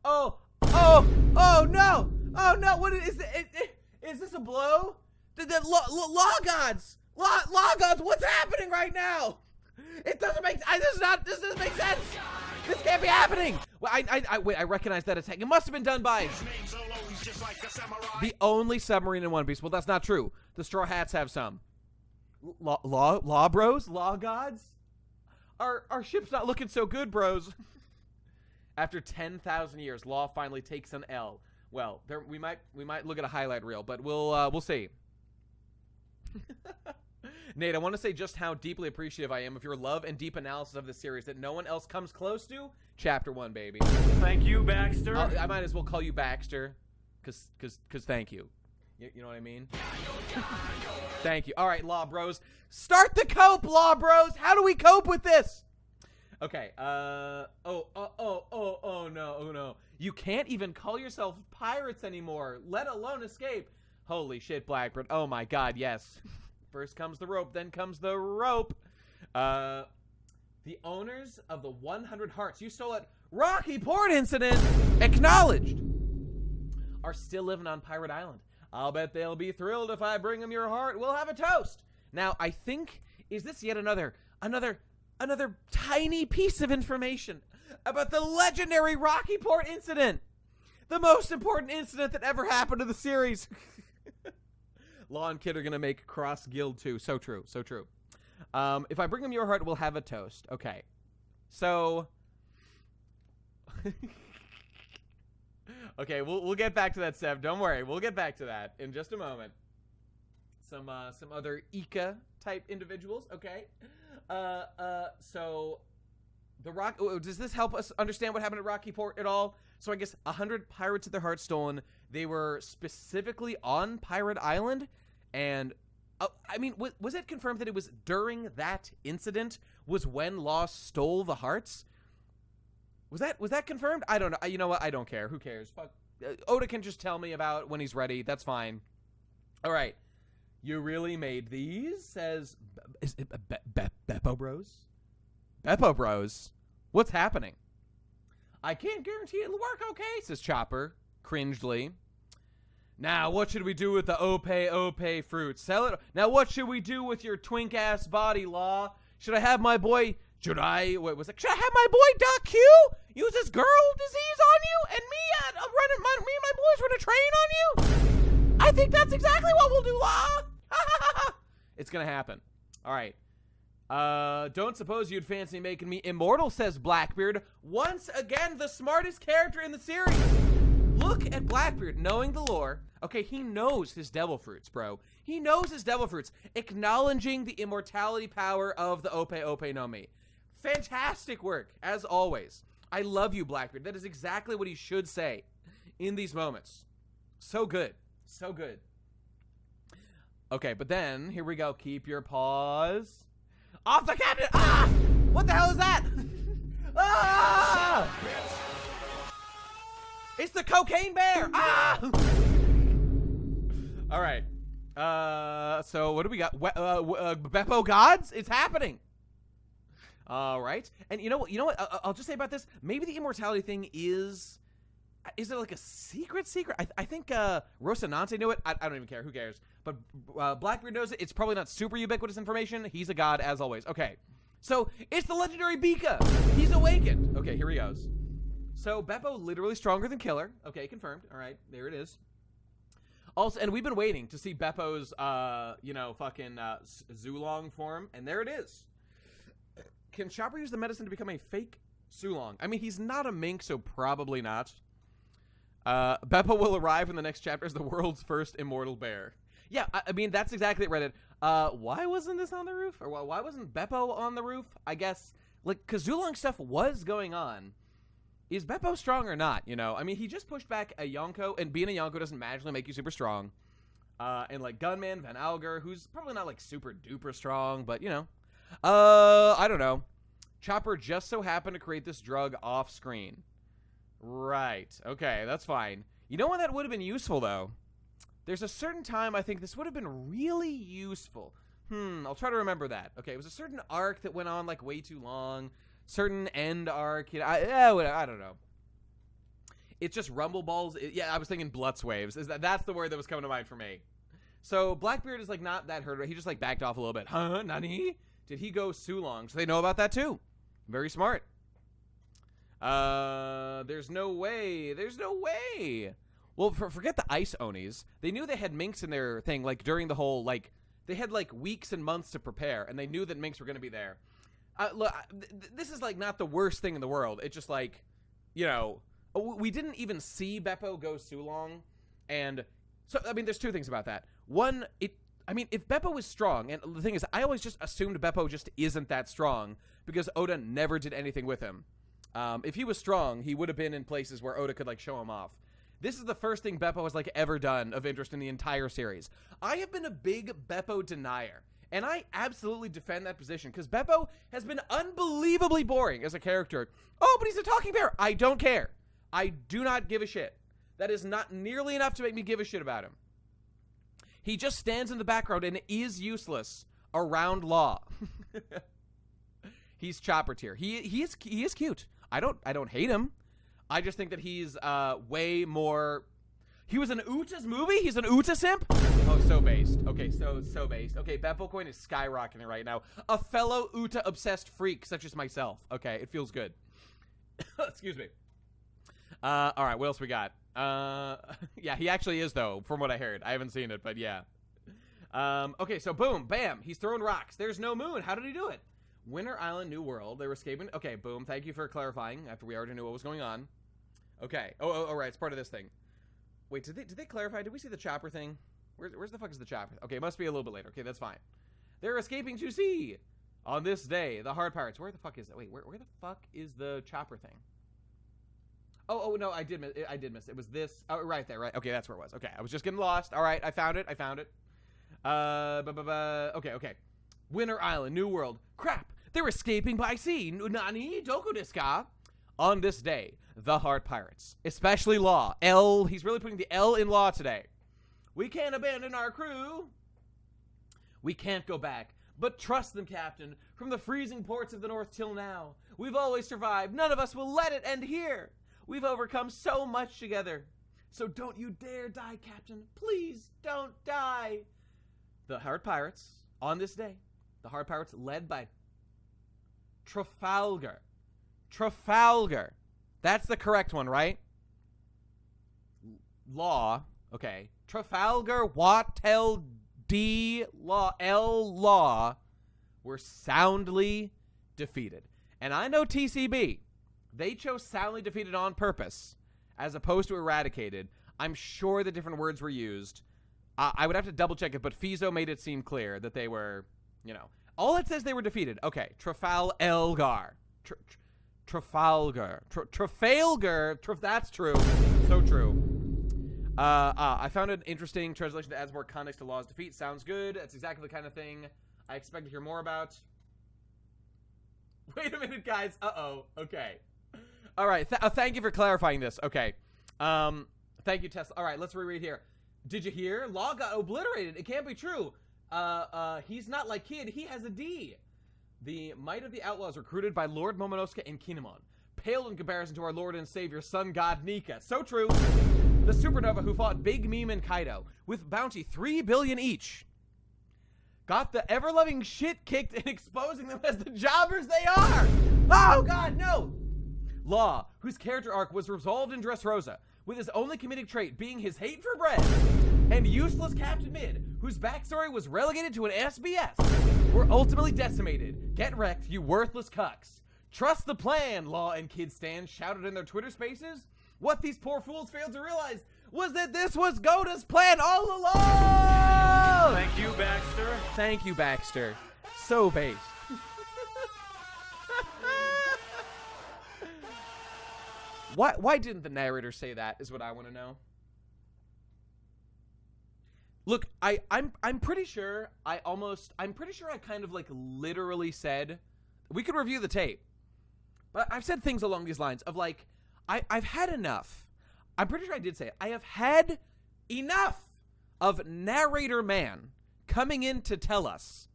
no. Oh, no. What is it? Is this a blow? Law gods. Law gods, what's happening right now? It doesn't make this doesn't make sense. This can't be happening. Well, wait, I recognize that attack. It must have been done by the only submarine in One Piece. Well, that's not true. The Straw Hats have some. Law bros? Law gods? Our ship's not looking so good, bros. After 10,000 years, Law finally takes an L. Well, we might look at a highlight reel, but we'll see. Nate, I want to say just how deeply appreciative I am of your love and deep analysis of this series that no one else comes close to. Chapter 1, baby. Thank you, Baxter. I might as well call you Baxter, cause thank you. You know what I mean? Thank you. All right, Law Bros. Start the cope, Law Bros. How do we cope with this? Okay. Oh no. You can't even call yourself pirates anymore, let alone escape. Holy shit, Blackbeard. Oh my God, yes. First comes the rope, then comes the rope. The owners of the 100 hearts you stole at Rocky Port incident, acknowledged, are still living on Pirate Island. I'll bet they'll be thrilled if I bring them your heart. We'll have a toast. Now, I think, is this yet another tiny piece of information about the legendary Rocky Port incident? The most important incident that ever happened to the series. Law and Kid are going to make Cross Guild 2. So true. If I bring them your heart, we'll have a toast. Okay. So... Okay, we'll get back to that, Sev. Don't worry. We'll get back to that in just a moment. Some other Ika-type individuals. Okay. So... does this help us understand what happened at Rocky Port at all? So I guess 100 pirates had their hearts stolen. They were specifically on Pirate Island, and I mean, was it confirmed that it was during that incident was when Law stole the hearts? Was that confirmed? I don't know. You know what? I don't care. Who cares? Fuck. Oda can just tell me about when he's ready. That's fine. All right. You really made these? Says Beppo Bros? Beppo Bros? What's happening? I can't guarantee it'll work okay, says Chopper, cringedly. Now, what should we do with the Ope fruit? Sell it? Now, what should we do with your twink-ass body, Law? Should I have my boy... Should I have my boy Doc Q use his girl disease on you, and me and my boys run a train on you? I think that's exactly what we'll do, Law. It's gonna happen. All right. Don't suppose you'd fancy making me immortal, says Blackbeard. Once again, the smartest character in the series. Look at Blackbeard, knowing the lore. Okay, he knows his devil fruits, bro. He knows his devil fruits, acknowledging the immortality power of the Ope no Mi. Fantastic work, as always. I love you, Blackbeard. That is exactly what he should say in these moments. So good. So good. Okay, but then, here we go. Keep your paws off the cabinet. Ah! What the hell is that? Ah! It's the cocaine bear. Ah! All right. So what do we got? Beppo gods? It's happening. All right. And you know what? I'll just say about this. Maybe the immortality thing is it like a secret? I think Rocinante knew it. I don't even care. Who cares? But Blackbeard knows it. It's probably not super ubiquitous information. He's a god, as always. Okay. So it's the legendary Bika. He's awakened. Okay, here he goes. So Beppo literally stronger than Killer. Okay, confirmed. All right, there it is. Also, and we've been waiting to see Beppo's, Zulong form, and there it is. Can Chopper use the medicine to become a fake Zulong? I mean, he's not a mink, so probably not. Beppo will arrive in the next chapter as the world's first immortal bear. Yeah, I mean, that's exactly it, Reddit. Why wasn't this on the roof? Or why wasn't Beppo on the roof? I guess, like, because Zulong stuff was going on. Is Beppo strong or not, you know? I mean, he just pushed back a Yonko, and being a Yonko doesn't magically make you super strong. And, like, Gunman, Van Alger, who's probably not, like, super duper strong, but, you know. I don't know. Chopper just so happened to create this drug off screen. Right. Okay, that's fine. You know when that would have been useful, though? There's a certain time I think this would have been really useful. I'll try to remember that. Okay, it was a certain arc that went on, like, way too long. Certain end arc, you know, I don't know. It's just rumble balls. Yeah, I was thinking Blutz waves. That's the word that was coming to mind for me. So Blackbeard is like not that hurt. He just like backed off a little bit. Huh? Nani? Did he go Sulong? So they know about that too. Very smart. There's no way. There's no way. Well, forget the ice Onis. They knew they had minks in their thing. Like during the whole like they had like weeks and months to prepare, and they knew that minks were going to be there. Look, this is, like, not the worst thing in the world. It's just, like, you know, we didn't even see Beppo go Sulong. And so, I mean, there's two things about that. One, if Beppo was strong, and the thing is, I always just assumed Beppo just isn't that strong because Oda never did anything with him. If he was strong, he would have been in places where Oda could, like, show him off. This is the first thing Beppo has, like, ever done of interest in the entire series. I have been a big Beppo denier. And I absolutely defend that position because Beppo has been unbelievably boring as a character. Oh, but he's a talking bear. I don't care. I do not give a shit. That is not nearly enough to make me give a shit about him. He just stands in the background and is useless around Law. He's Chopper tier. He is cute. I don't hate him. I just think that he's way more. He was in Uta's movie? He's an Uta simp? Oh, so based. Okay, so based. Okay, Beppo coin is skyrocketing right now. A fellow Uta-obsessed freak such as myself. Okay, it feels good. Excuse me. All right, what else we got? Yeah, he actually is, though, from what I heard. I haven't seen it, but yeah. Okay, so boom, bam. He's throwing rocks. There's no moon. How did he do it? Winter Island, New World. They were escaping. Okay, boom. Thank you for clarifying after we already knew what was going on. Okay. Oh, right. It's part of this thing. Wait, did they clarify? Did we see the chopper thing? Where's the fuck is the chopper? Okay, it must be a little bit later. Okay, that's fine. They're escaping to sea on this day. The hard pirates. Where the fuck is that? Wait, where the fuck is the chopper thing? Oh no, I did miss it. It was this. Oh, right there. Right. Okay, that's where it was. Okay, I was just getting lost. All right, I found it. Okay. Winter Island, New World. Crap! They're escaping by sea. Nani doku desu ka? On this day, the hard pirates, especially Law. L. He's really putting the L in Law today. We can't abandon our crew. We can't go back. But trust them, Captain. From the freezing ports of the North till now, we've always survived. None of us will let it end here. We've overcome so much together. So don't you dare die, Captain. Please don't die. The Hard Pirates, on this day, the Hard Pirates led by Trafalgar. Trafalgar. That's the correct one, right? Law. Okay. Trafalgar, Wattel, D, Law, L, Law were soundly defeated. And I know TCB. They chose soundly defeated on purpose as opposed to eradicated. I'm sure the different words were used. I would have to double check it, but Fizo made it seem clear that they were, you know. All it says they were defeated. Okay. Trafalgar. Trafalgar. Trafalgar. That's true. So true. I found an interesting translation that adds more context to Law's defeat. Sounds good. That's exactly the kind of thing I expect to hear more about. Wait a minute, guys. Uh-oh. Okay. All right. Thank you for clarifying this. Okay. Thank you, Tesla. All right, let's reread here. Did you hear? Law got obliterated. It can't be true. He's not like Kid. He has a D. The might of the outlaws recruited by Lord Momonosuke and Kinemon paled in comparison to our Lord and Savior, Sun God Nika. So true. The supernova who fought Big Meme and Kaido with bounty 3 billion each got the ever-loving shit kicked in exposing them as the jobbers they are. Oh, God, no. Law, whose character arc was resolved in Dressrosa, with his only comedic trait being his hate for bread, and useless Captain Mid, whose backstory was relegated to an SBS, were ultimately decimated. Get wrecked, you worthless cucks. Trust the plan, Law and Kid Stan shouted in their Twitter spaces. What these poor fools failed to realize was that this was Goda's plan all along! Thank you, Baxter. Thank you, Baxter. So based. Why didn't the narrator say that is what I want to know. Look, I'm pretty sure I kind of like literally said, we could review the tape, but I've said things along these lines of like, I've had enough. I'm pretty sure I did say it. I have had enough of narrator man coming in to tell us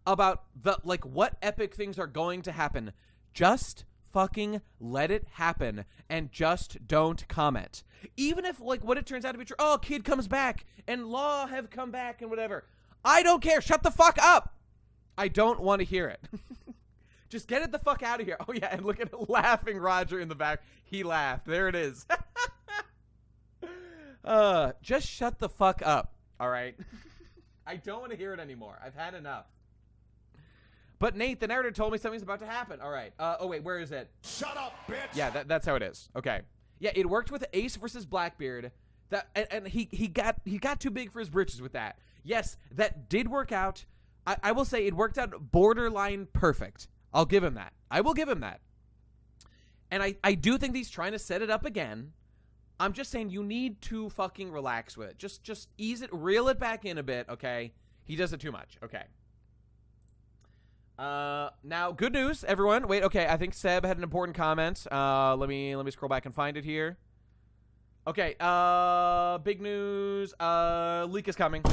about the, like, what epic things are going to happen. Just fucking let it happen and just don't comment. Even if, like, what it turns out to be true, oh, Kid comes back and Law have come back and whatever. I don't care. Shut the fuck up. I don't want to hear it. Just get it the fuck out of here. Oh, yeah, and look at it, laughing Roger in the back. He laughed. There it is. Just shut the fuck up, all right? I don't want to hear it anymore. I've had enough. But Nate, the narrator told me something's about to happen. All right. Oh, wait, where is it? Shut up, bitch! Yeah, that's how it is. Okay. Yeah, it worked with Ace versus Blackbeard. And he got too big for his britches with that. Yes, that did work out. I will say it worked out borderline perfect. I'll give him that. I will give him that. And I do think he's trying to set it up again. I'm just saying you need to fucking relax with it. Just ease it, reel it back in a bit, okay? He does it too much. Okay. Now, good news, everyone. Wait, okay, I think Seb had an important comment. Let me scroll back and find it here. Okay, big news. Leak is coming.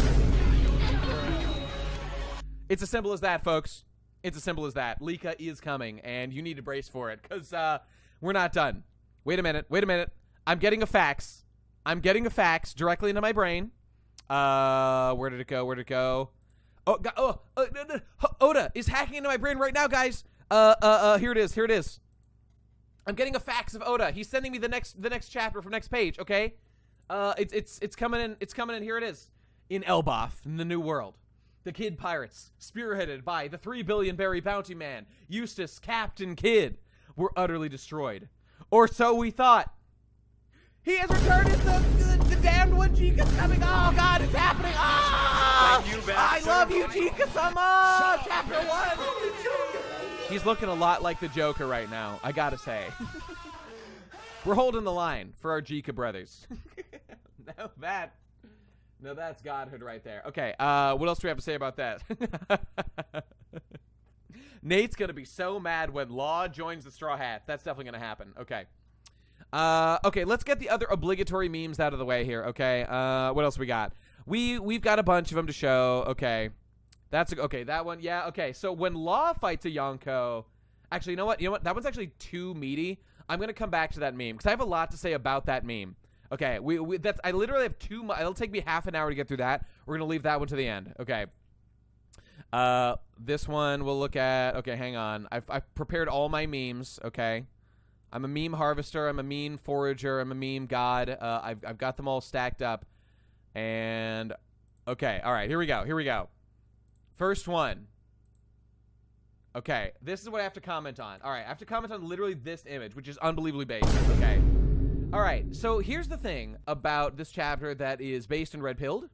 It's as simple as that, folks. It's as simple as that. Leaka is coming, and you need to brace for it, because we're not done. Wait a minute. I'm getting a fax. Directly into my brain. Where did it go? Oh, Oda is hacking into my brain right now, guys. Here it is. I'm getting a fax of Oda. He's sending me the next chapter from next page, okay? It's coming in. Here it is. In Elbaf, in the New World. The Kid Pirates, spearheaded by the 3 billion berry bounty man, Eustace, Captain Kidd, were utterly destroyed. Or so we thought. He has returned. It's the damned one. Chica's coming. Oh, God, it's happening. Oh, Thank you, Baxter. I love you, Chica-sama. Chapter 1. He's looking a lot like the Joker right now, I gotta say. We're holding the line for our Jika brothers. Now that's godhood right there. Okay, what else do we have to say about that? Nate's gonna be so mad when Law joins the Straw Hats. That's definitely gonna happen. Okay. Okay, let's get the other obligatory memes out of the way here, okay? What else we got? We've got a bunch of them to show. Okay. That's okay. That one, yeah. Okay, so when Law fights a Yonko, actually, you know what? That one's actually too meaty. I'm gonna come back to that meme because I have a lot to say about that meme. Okay, I literally have it'll take me half an hour to get through that. We're gonna leave that one to the end. Okay. This one we'll look at. Okay, hang on. I've prepared all my memes. Okay, I'm a meme harvester. I'm a meme forager. I'm a meme god. I've got them all stacked up. And okay, all right. Here we go. First one. Okay, this is what I have to comment on. All right, I have to comment on literally this image, which is unbelievably basic. Okay. All right, so here's the thing about this chapter that is based in Red Pilled.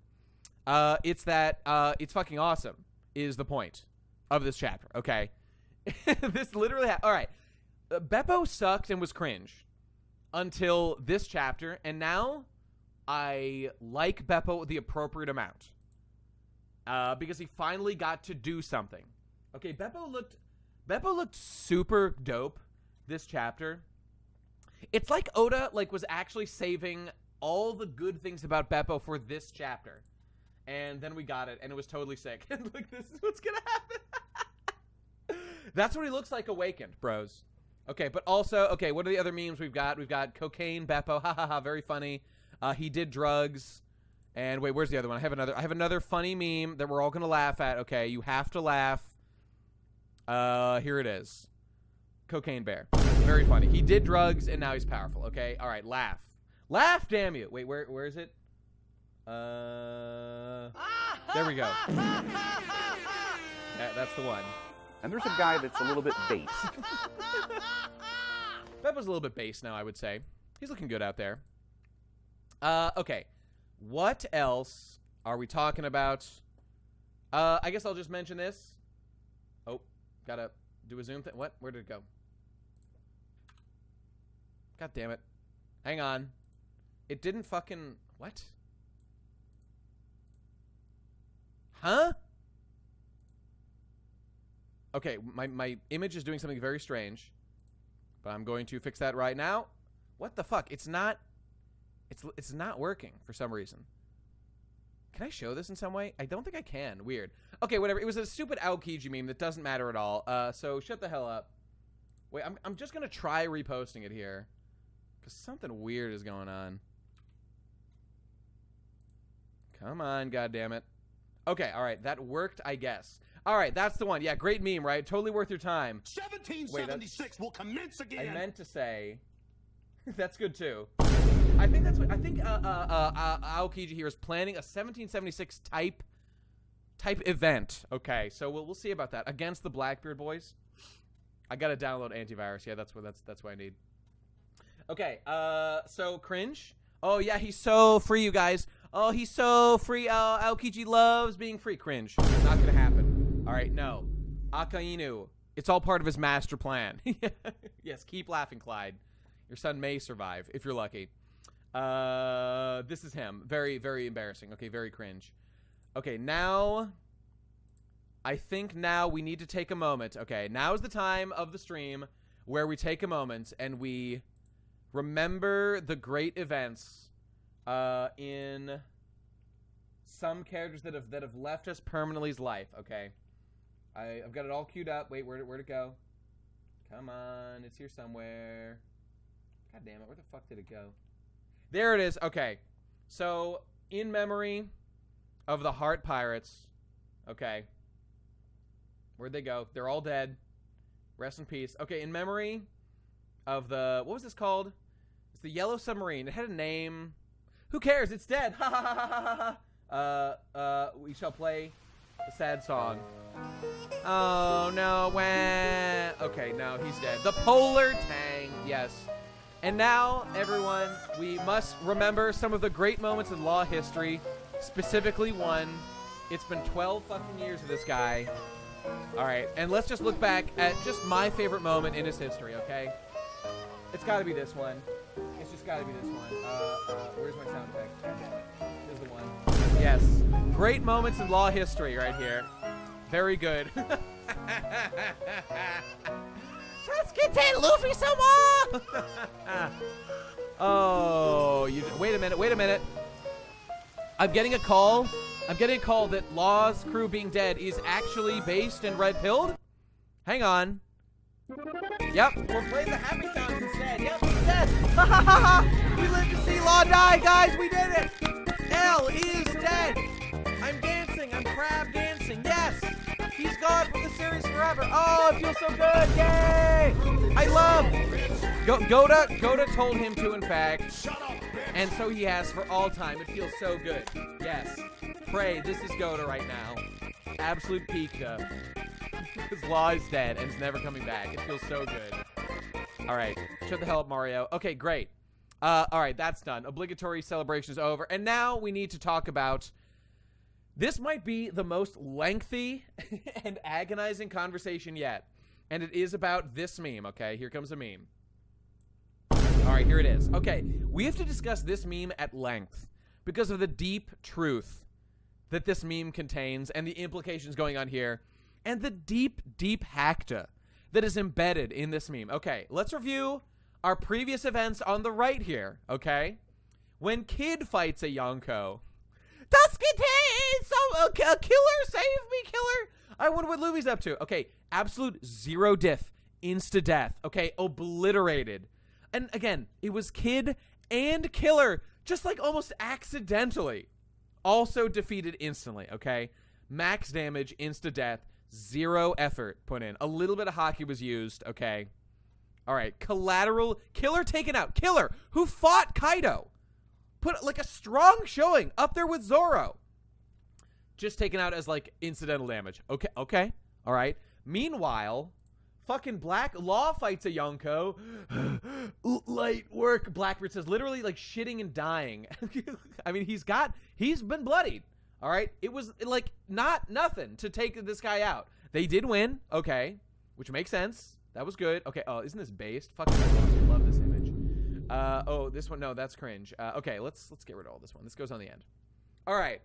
It's that it's fucking awesome is the point of this chapter, okay? This literally all right. Beppo sucked and was cringe until this chapter, and now I like Beppo the appropriate amount because he finally got to do something. Okay, Beppo looked super dope this chapter. It's like Oda was actually saving all the good things about Beppo for this chapter. And then we got it, and it was totally sick. And look, this is what's gonna happen. That's what he looks like awakened, bros. Okay, but also, okay, what are the other memes we've got? We've got cocaine, Beppo, ha ha ha, very funny. He did drugs. And wait, where's the other one? I have another funny meme that we're all gonna laugh at. Okay, you have to laugh. Here it is. Cocaine bear. Very funny. He did drugs and now he's powerful. Okay. All right. Laugh. Laugh, damn you. Wait, where is it? There we go. That's the one. And there's a guy that's a little bit base. Beppo's a little bit base now, I would say. He's looking good out there. Okay. What else are we talking about? I guess I'll just mention this. Oh, gotta do a zoom thing. What? Where did it go? God damn it. Hang on. It didn't fucking... What? Huh? Okay, my image is doing something very strange. But I'm going to fix that right now. What the fuck? It's not working for some reason. Can I show this in some way? I don't think I can. Weird. Okay, whatever. It was a stupid Aokiji meme that doesn't matter at all. So shut the hell up. Wait, I'm just gonna try reposting it here. Because something weird is going on. Come on, goddammit. Okay, alright, that worked, I guess. Alright, that's the one. Yeah, great meme, right? Totally worth your time. 1776 will commence again. I meant to say... That's good, too. I think that's what... I think Aokiji here is planning a 1776 type event. Okay, so we'll see about that. Against the Blackbeard boys. I gotta download antivirus. Yeah, that's what I need. Okay, so cringe. Oh yeah, he's so free, you guys. Oh, he's so free. Aokiji loves being free. Cringe. Not gonna happen. All right, no. Akainu. It's all part of his master plan. Yes, keep laughing, Clyde. Your son may survive if you're lucky. This is him. Very, very embarrassing. Okay, very cringe. Okay, now I think now we need to take a moment. Okay, now is the time of the stream where we take a moment and we remember the great events in some characters that have left us permanently's life. Okay, I've got it all queued up. Wait, where'd it go? Come on, it's here somewhere. God damn it, where the fuck did it go? There it is. Okay, so in memory of the Heart Pirates. Okay, where'd they go? They're all dead. Rest in peace. Okay, in memory of the... What was this called? It's the Yellow Submarine. It had a name. Who cares? It's dead. Ha ha ha ha ha. We shall play the sad song. Oh, no. Wah. Okay, no, he's dead. The Polar Tang. Yes. And now, everyone, we must remember some of the great moments in law history. Specifically one. It's been 12 fucking years of this guy. All right, and let's just look back at just my favorite moment in his history, okay? It's got to be this one. It's just got to be this one. Where's my sound effect? God damn it. This is the one. Yes. Great moments in law history right here. Very good. Let's get that Luffy some more! Oh, wait a minute. I'm getting a call. I'm getting a call that Law's crew being dead is actually based in Red Pilled. Hang on. Yep, we're playing the Happy Sounds instead. Yep, he's dead. Ha ha ha ha! We lived to see Law die, guys. We did it. L is dead. I'm dancing. I'm crab dancing. Yes. He's gone from the series forever. Oh, it feels so good. Yay! I love. Goda told him to, in fact. And so he has for all time. It feels so good. Yes. Pray, this is Goda right now. Absolute peak, His Law is dead and is never coming back. It feels so good. All right. Shut the hell up, Mario. Okay, great. All right, that's done. Obligatory celebration is over. And now we need to talk about... This might be the most lengthy and agonizing conversation yet. And it is about this meme, okay? Here comes a meme. All right, here it is. Okay, we have to discuss this meme at length because of the deep truth that this meme contains and the implications going on here and the deep, deep hackta that is embedded in this meme. Okay, let's review our previous events on the right here, okay? When Kid fights a Yonko. A killer, save me, killer. I wonder what Luby's up to. Okay, absolute zero diff, insta death. Okay, obliterated. And again, it was Kid and Killer, just like almost accidentally, also defeated instantly. Okay, max damage, insta death, zero effort put in. A little bit of hockey was used. Okay, all right. Collateral, Killer taken out. Killer who fought Kaido, put like a strong showing up there with Zoro. Just taken out as like incidental damage. Okay, all right. Meanwhile, fucking Black Law fights a Yonko. Light work. Blackbeard says literally like shitting and dying. I mean, he's been bloodied. All right. It was like nothing to take this guy out. They did win. Okay. Which makes sense. That was good. Okay. Oh, isn't this based? Fucking I love this image. Oh, this one. No, that's cringe. Okay. Let's get rid of all this one. This goes on the end. All right.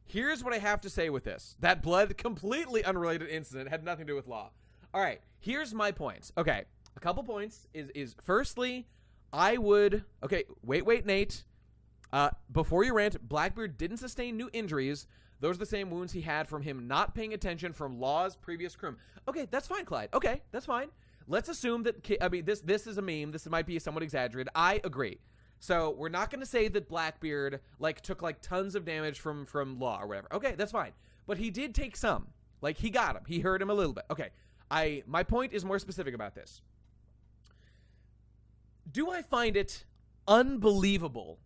Here's what I have to say with this. That blood, completely unrelated incident, had nothing to do with Law. All right, here's my points. Okay, a couple points is firstly, I would... Okay, wait, Nate. Before you rant, Blackbeard didn't sustain new injuries. Those are the same wounds he had from him not paying attention from Law's previous crew. Okay, that's fine, Clyde. Okay, that's fine. Let's assume that... I mean, this is a meme. This might be somewhat exaggerated. I agree. So we're not going to say that Blackbeard like took like tons of damage from Law or whatever. Okay, that's fine. But he did take some. Like he got him. He hurt him a little bit. Okay. My point is more specific about this. Do I find it unbelievable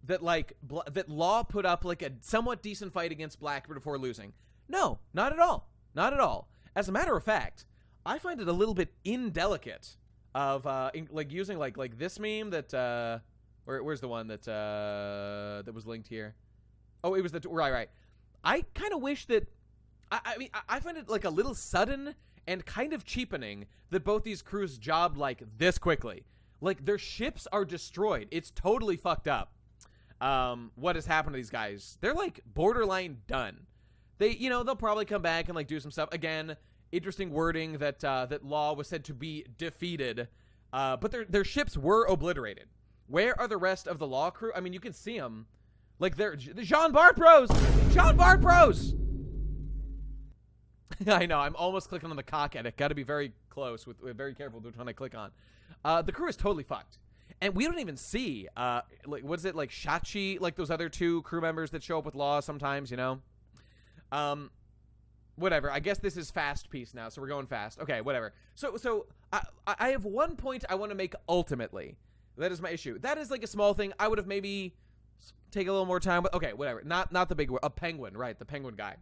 that like that Law put up like a somewhat decent fight against Blackbeard before losing? No, not at all. Not at all. As a matter of fact, I find it a little bit indelicate of like using like this meme that where's the one that that was linked here? Oh, it was the right. I kind of wish that I mean I find it like a little sudden and kind of cheapening that both these crews jobbed like this quickly. Like their ships are destroyed. It's totally fucked up. What has happened to these guys? They're like borderline done. They'll probably come back and like do some stuff again. Interesting wording that that Law was said to be defeated, but their ships were obliterated. Where are the rest of the Law crew? I mean, you can see them. Like, they're... Jean Bart-Bros! Jean Bart-Bros! I know, I'm almost clicking on the cock edit. Got to be very close, very careful with which one I click on. The crew is totally fucked. And we don't even see, like, what is it, like, Shachi, like those other two crew members that show up with Law sometimes, you know? Whatever. I guess this is fast piece now, so we're going fast. Okay, whatever. So I have one point I want to make ultimately. That is my issue. That is like a small thing. I would have maybe take a little more time, but okay, whatever. Not the big one. A penguin, right? The penguin guy.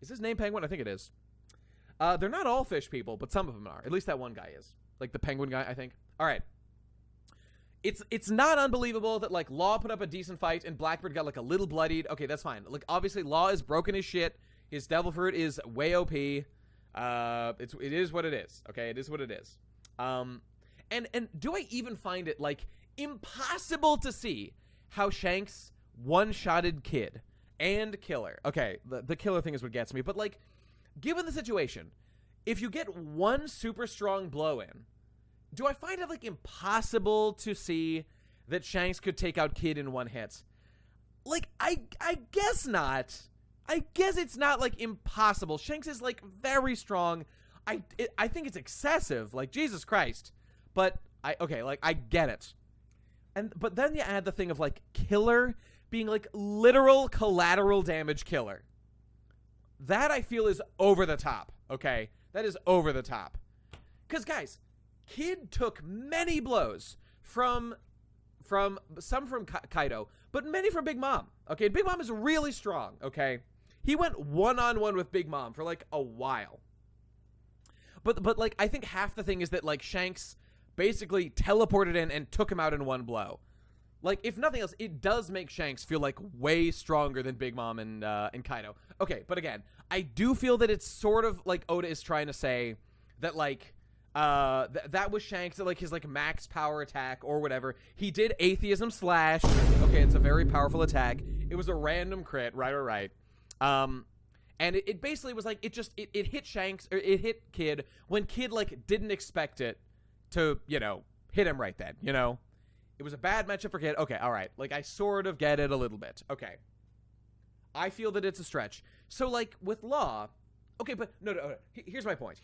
Is his name Penguin? I think it is. They're not all fish people, but some of them are. At least that one guy is. Like the penguin guy, I think. All right. It's not unbelievable that like Law put up a decent fight and Blackbeard got like a little bloodied. Okay, that's fine. Like obviously Law is broken as shit. His devil fruit is way OP. It is what it is. Okay, it is what it is. And do I even find it like impossible to see how Shanks one-shotted Kid and Killer? Okay, the Killer thing is what gets me, but like given the situation, if you get one super strong blow in, do I find it like impossible to see that Shanks could take out Kid in one hit? Like I guess not. I guess it's not, like, impossible. Shanks is, like, very strong. I think it's excessive. Like, Jesus Christ. But, I get it. But then you add the thing of, like, Killer being, like, literal collateral damage killer. That, I feel, is over the top, okay? That is over the top. Because, guys, Kid took many blows from Kaido, but many from Big Mom, okay? Big Mom is really strong, okay? He went one-on-one with Big Mom for, like, a while. But like, I think half the thing is that, like, Shanks basically teleported in and took him out in one blow. Like, if nothing else, it does make Shanks feel, like, way stronger than Big Mom and Kaido. Okay, but again, I do feel that it's sort of like Oda is trying to say that, like, that was Shanks, like, his, like, max power attack or whatever. He did Atheism Slash. Okay, it's a very powerful attack. It was a random crit, right. And it basically was like, it hit Shanks, or it hit Kid when Kid, like, didn't expect it to, you know, hit him right then, you know? It was a bad matchup for Kid. Okay, all right. Like, I sort of get it a little bit. Okay. I feel that it's a stretch. So, like, with Law, okay, but no. Here's my point.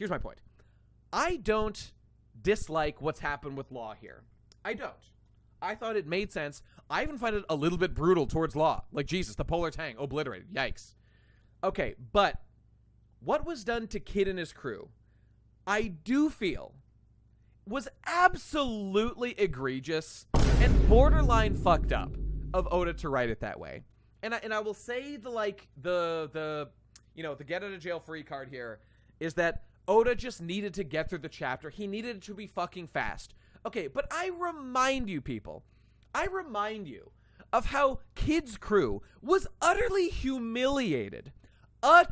I don't dislike what's happened with Law here. I don't. I thought it made sense. I even find it a little bit brutal towards Law. Like, Jesus, the Polar Tang, obliterated. Yikes. Okay, but what was done to Kid and his crew, I do feel, was absolutely egregious and borderline fucked up of Oda to write it that way. And I will say the get out of jail free card here is that Oda just needed to get through the chapter. He needed it to be fucking fast. Okay, but I remind you people, of how Kid's crew was utterly humiliated. The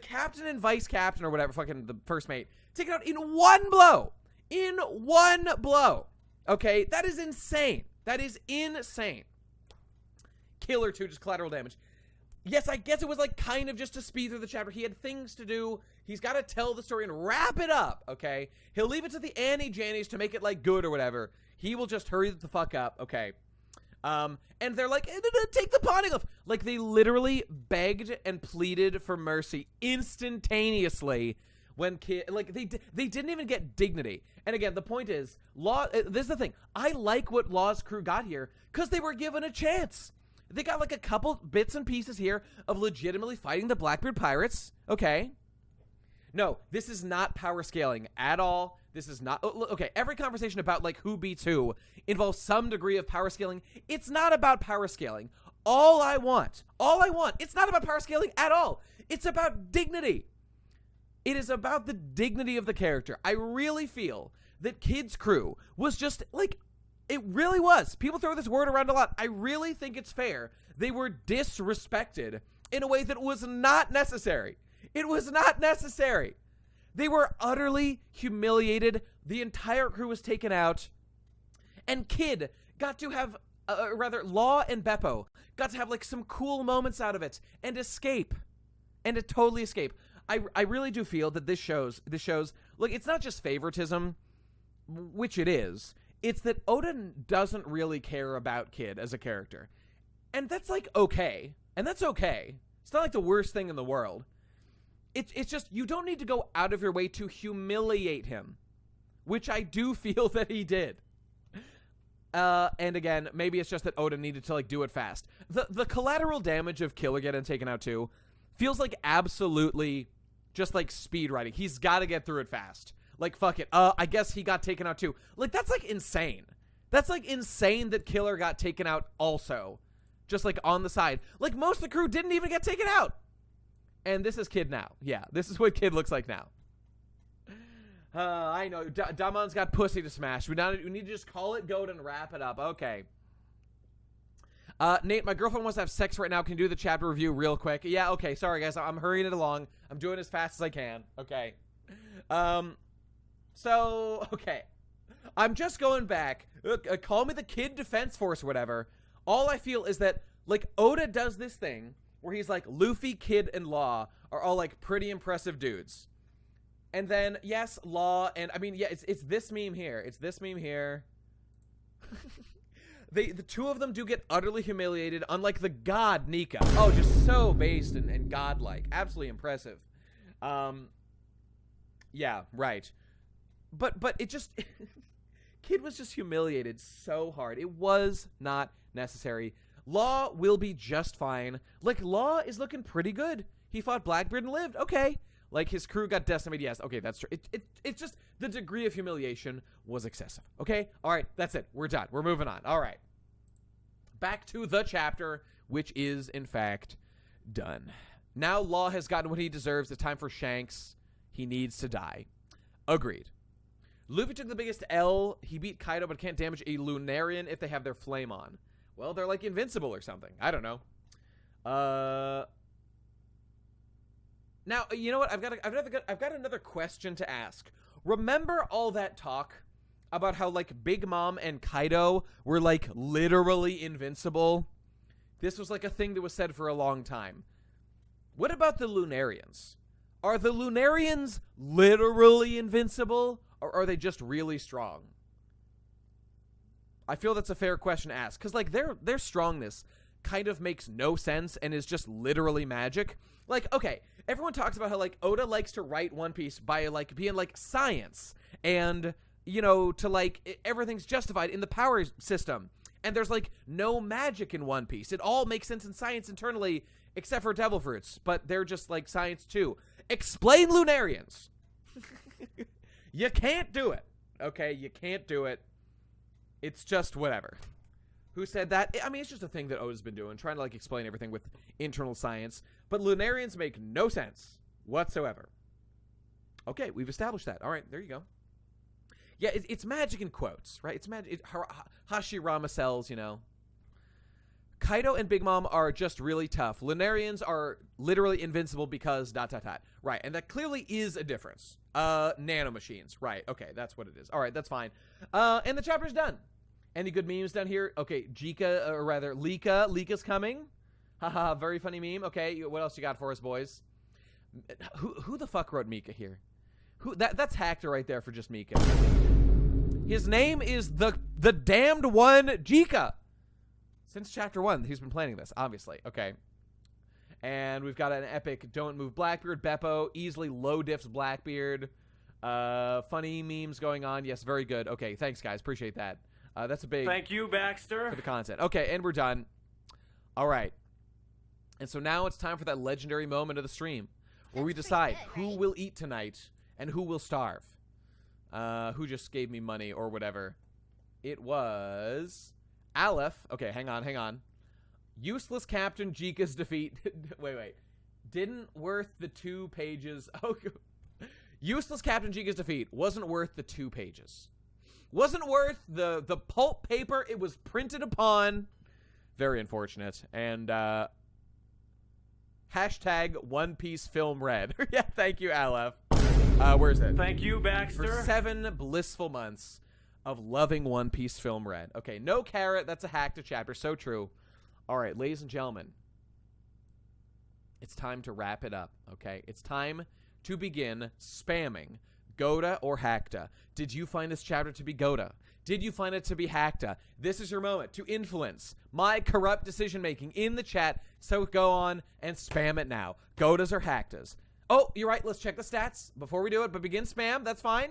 captain and vice captain or whatever, fucking the first mate, taken out in one blow. Okay, that is insane. Killer 2, just collateral damage. Yes, I guess it was, like, kind of just to speed through the chapter. He had things to do. He's got to tell the story and wrap it up, okay? He'll leave it to the Annie Jannies to make it, like, good or whatever. He will just hurry the fuck up, okay? And they're like, take the poneglyph. Like, they literally begged and pleaded for mercy instantaneously when like, they didn't even get dignity. And again, the point is, Law, this is the thing. I like what Law's crew got here because they were given a chance. They got, like, a couple bits and pieces here of legitimately fighting the Blackbeard pirates, okay? No, this is not power scaling at all. This is not, okay, every conversation about, like, who beats who involves some degree of power scaling. It's not about power scaling. All I want, it's not about power scaling at all. It's about dignity. It is about the dignity of the character. I really feel that Kid's crew was just, like, it really was. People throw this word around a lot. I really think it's fair. They were disrespected in a way that was not necessary. It was not necessary. They were utterly humiliated. The entire crew was taken out. And Kid got to have, Law and Beppo got to have, like, some cool moments out of it and escape. And to totally escape. I really do feel that this shows, look, it's not just favoritism, which it is. It's that Oda doesn't really care about Kid as a character. And that's, like, okay. And that's okay. It's not, like, the worst thing in the world. It's just, you don't need to go out of your way to humiliate him, which I do feel that he did. And again, maybe it's just that Oda needed to, like, do it fast. The collateral damage of Killer getting taken out too feels like absolutely just, like, speed writing. He's got to get through it fast. Like, fuck it. I guess he got taken out too. Like, that's, like, insane. That's, like, insane that Killer got taken out also. Just, like, on the side. Like, most of the crew didn't even get taken out. And this is Kid now. Yeah, this is what Kid looks like now. I know. Damon's got pussy to smash. We need to just call it goat and wrap it up. Okay. Nate, my girlfriend wants to have sex right now. Can you do the chapter review real quick? Yeah, okay. Sorry, guys. I'm hurrying it along. I'm doing as fast as I can. Okay. So, okay. I'm just going back. Call me the Kid Defense Force or whatever. All I feel is that, like, Oda does this thing where he's like, Luffy, Kid, and Law are all, like, pretty impressive dudes. And then, yes, Law, and, I mean, yeah, it's this meme here. It's this meme here. the two of them do get utterly humiliated, unlike the god Nika. Oh, just so based and godlike. Absolutely impressive. Yeah, right. But it just... Kid was just humiliated so hard. It was not necessary. Law will be just fine. Like, Law is looking pretty good. He fought Blackbeard and lived. Okay. Like, his crew got decimated. Yes, okay, that's true. It's just the degree of humiliation was excessive. Okay? All right, that's it. We're done. We're moving on. All right. Back to the chapter, which is, in fact, done. Now Law has gotten what he deserves. It's time for Shanks. He needs to die. Agreed. Luffy took the biggest L. He beat Kaido, but can't damage a Lunarian if they have their flame on. Well, they're like invincible or something. I don't know. Now, you know what? I've got another question to ask. Remember all that talk about how, like, Big Mom and Kaido were, like, literally invincible? This was, like, a thing that was said for a long time. What about the Lunarians? Are the Lunarians literally invincible? Or are they just really strong? I feel that's a fair question to ask. Because, like, their strongness kind of makes no sense and is just literally magic. Like, okay, everyone talks about how, like, Oda likes to write One Piece by, like, being, like, science. And, you know, to, like, everything's justified in the power system. And there's, like, no magic in One Piece. It all makes sense in science internally, except for Devil Fruits. But they're just, like, science, too. Explain Lunarians. You can't do it, okay? You can't do it. It's just whatever. Who said that? I mean, it's just a thing that Oda's been doing, trying to, like, explain everything with internal science. But Lunarians make no sense whatsoever. Okay, we've established that. All right, there you go. Yeah, it's magic in quotes, right? It's magic. Hashirama cells, you know. Kaido and Big Mom are just really tough. Lunarians are literally invincible because ... Right, and that clearly is a difference. Nanomachines. Right, okay, that's what it is. All right, that's fine. And the chapter's done. Any good memes down here? Okay, Jika, or rather, Lika. Lika's coming. Haha, very funny meme. Okay, what else you got for us, boys? Who the fuck wrote Mika here? That's Hactor right there for just Mika. His name is the damned one, Jika. Since chapter 1, he's been planning this, obviously. Okay. And we've got an epic Don't Move Blackbeard. Beppo easily low diffs Blackbeard. Funny memes going on. Yes, very good. Okay, thanks, guys. Appreciate that. That's a big... Thank you, Baxter. For the content. Okay, and we're done. All right. And so now it's time for that legendary moment of the stream where we decide who will eat tonight and who will starve. Who just gave me money or whatever. It was... Aleph. Okay, hang on. Useless Captain Jika's defeat. wait. Didn't worth the 2 pages. Oh, useless Captain Jika's defeat wasn't worth the 2 pages. Wasn't worth the pulp paper it was printed upon. Very unfortunate. And hashtag One Piece Film Red. Yeah, thank you, Aleph. Where is it? Thank you, Baxter. For 7 blissful months of loving One Piece Film Red. Okay, no carrot. That's a hack to chapter. So true. All right, ladies and gentlemen. It's time to wrap it up, okay? It's time to begin spamming Goda or Hakta. Did you find this chapter to be Goda? Did you find it to be Hakta? This is your moment to influence my corrupt decision-making in the chat, so go on and spam it now. Godas or Haktas? Oh, you're right. Let's check the stats before we do it, but begin spam. That's fine.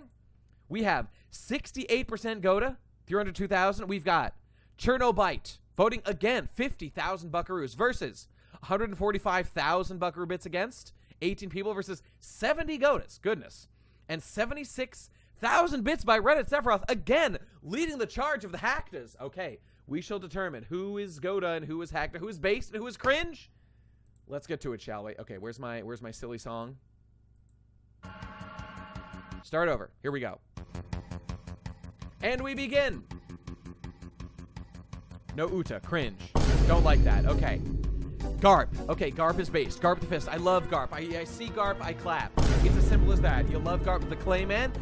We have 68% Goda, 302,000. We've got Chernobite voting again, 50,000 buckaroos versus 145,000 buckaroo bits against 18 people versus 70 Godas. Goodness. And 76,000 bits by Reddit Sephiroth, again, leading the charge of the Haktas. Okay, we shall determine who is Goda and who is Hakta, who is base and who is cringe. Let's get to it, shall we? Okay, where's my silly song? Start over. Here we go. And we begin. No Uta. Cringe. Don't like that. Okay. Garp. Okay, Garp is based. Garp the Fist. I love Garp. I see Garp, I clap. It's as simple as that. You love Garp. The Clayman.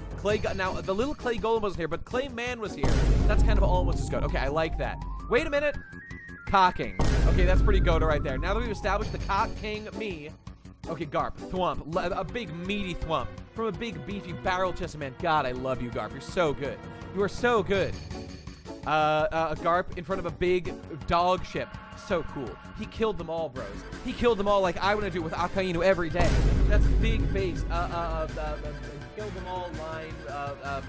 Now, the little Clay Golem wasn't here, but Clayman was here. That's kind of almost as good. Okay, I like that. Wait a minute. Cocking. Okay, that's pretty Goda right there. Now that we've established the Cock King, me. Okay, Garp. Thwomp. A big, meaty Thwomp. From a big, beefy, barrel-chested man. God, I love you, Garp. You're so good. You are so good. Garp in front of a big dog ship. So cool. He killed them all, bros. He killed them all like I want to do with Akainu every day. That's big base. Kill them all line.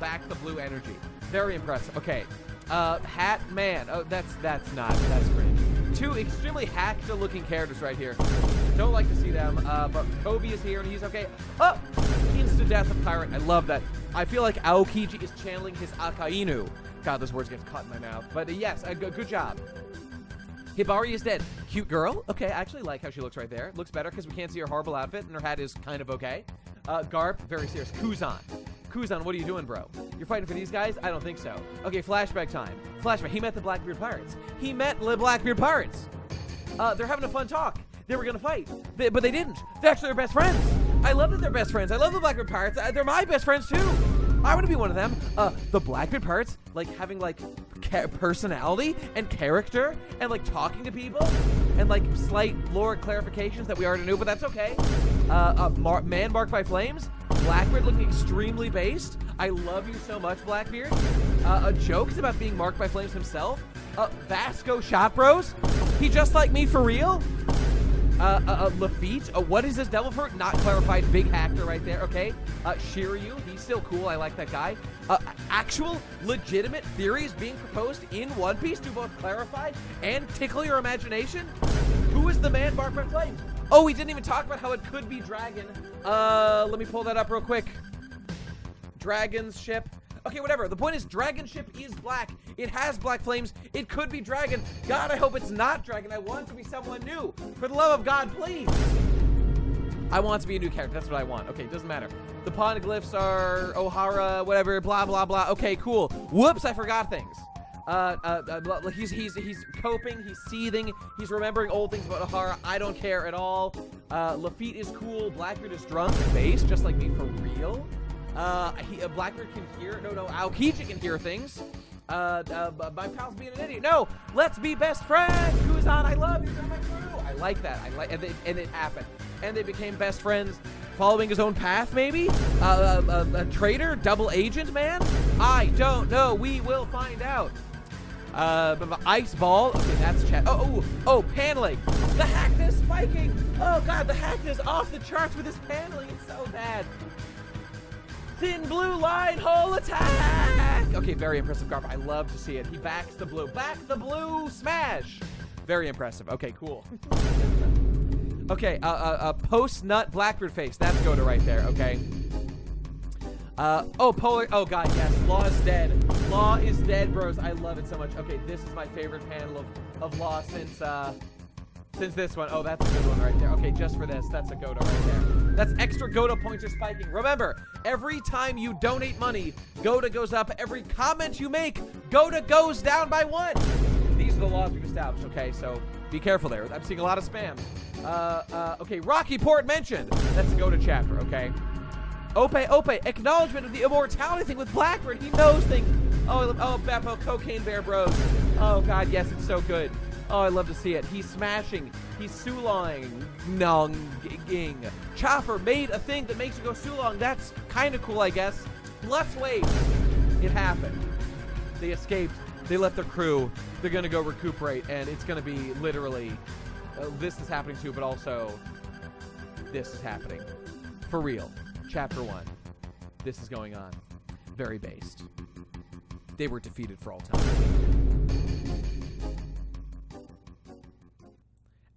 Back the blue energy. Very impressive. Okay. Hat man. Oh, that's cringe. Two extremely hacked looking characters right here. Don't like to see them. But Kobe is here and he's okay. Oh! Insta death of Pirate. I love that. I feel like Aokiji is channeling his Akainu. God, those words get caught in my mouth. But yes, good job. Hibari is dead. Cute girl. Okay, I actually like how she looks right there. Looks better because we can't see her horrible outfit and her hat is kind of okay. Garp, very serious. Kuzan. Kuzan, what are you doing, bro? You're fighting for these guys? I don't think so. Okay, flashback time. Flashback. He met the Blackbeard Pirates. He met the Blackbeard Pirates. They're having a fun talk. They were going to fight, but they didn't. They're actually their best friends. I love that they're best friends. I love the Blackbeard Pirates. They're my best friends, too. I want to be one of them. The Blackbeard Pirates, like, having, like, personality and character and, like, talking to people and, like, slight lore clarifications that we already knew, but that's okay. Man marked by flames. Blackbeard looking extremely based. I love you so much, Blackbeard. Jokes about being marked by flames himself. Vasco Shot Bros. He just like me for real. Lafitte. What is this devil fruit? Not clarified. Big hacker right there. Okay. Shiryu. He's still cool. I like that guy. Actual legitimate theories being proposed in One Piece to both clarify and tickle your imagination. Who is the man marked by flames? Oh, we didn't even talk about how it could be Dragon. Let me pull that up real quick. Dragon's ship. Okay, whatever. The point is, Dragon ship is black. It has black flames. It could be Dragon. God, I hope it's not Dragon. I want it to be someone new. For the love of God, please. I want it to be a new character. That's what I want. Okay, doesn't matter. The poneglyphs are Ohara, whatever, blah, blah, blah. Okay, cool. Whoops, I forgot things. He's coping, he's seething, he's remembering old things about Ohara. I don't care at all. Lafitte is cool. Blackbeard is drunk and based, just like me for real. Blackbeard can hear. No, Aokiji can hear things. My pal's being an idiot. No, let's be best friends. Kuzan, I love you. You're my crew. I like that. And it happened. And they became best friends, following his own path, maybe? A traitor? Double agent, man? I don't know. We will find out. Ice ball. Okay, that's chat. Oh, paneling. The hack is spiking. Oh, God, the hack is off the charts with his paneling. It's so bad. Thin blue line hole attack. Okay, very impressive, Garp. I love to see it. He backs the blue. Back the blue smash. Very impressive. Okay, cool. Okay, post-nut Blackbeard face. That's Goda right there, okay. Polar. Oh, God, yes. Law is dead. Law is dead, bros. I love it so much. Okay, this is my favorite panel of Law since this one. Oh, that's a good one right there. Okay, just for this, that's a Goda right there. That's extra Goda points are spiking. Remember, every time you donate money, Goda goes up. Every comment you make, Goda goes down by 1. These are the laws we've established, okay? So be careful there. I'm seeing a lot of spam. Okay, Rocky Port mentioned. That's a Goda chapter, okay? Ope, acknowledgement of the immortality thing with Blackbeard. He knows things. Oh, Beppo, Cocaine Bear Bros. Oh, God, yes, it's so good. Oh, I love to see it. He's smashing. He's Sulong. Nonging. Chopper made a thing that makes you go Sulong. That's kind of cool, I guess. Let's wait. It happened. They escaped. They left their crew. They're going to go recuperate, and it's going to be literally... this is happening too, but also this is happening. For real. Chapter 1. This is going on. Very based. They were defeated for all time.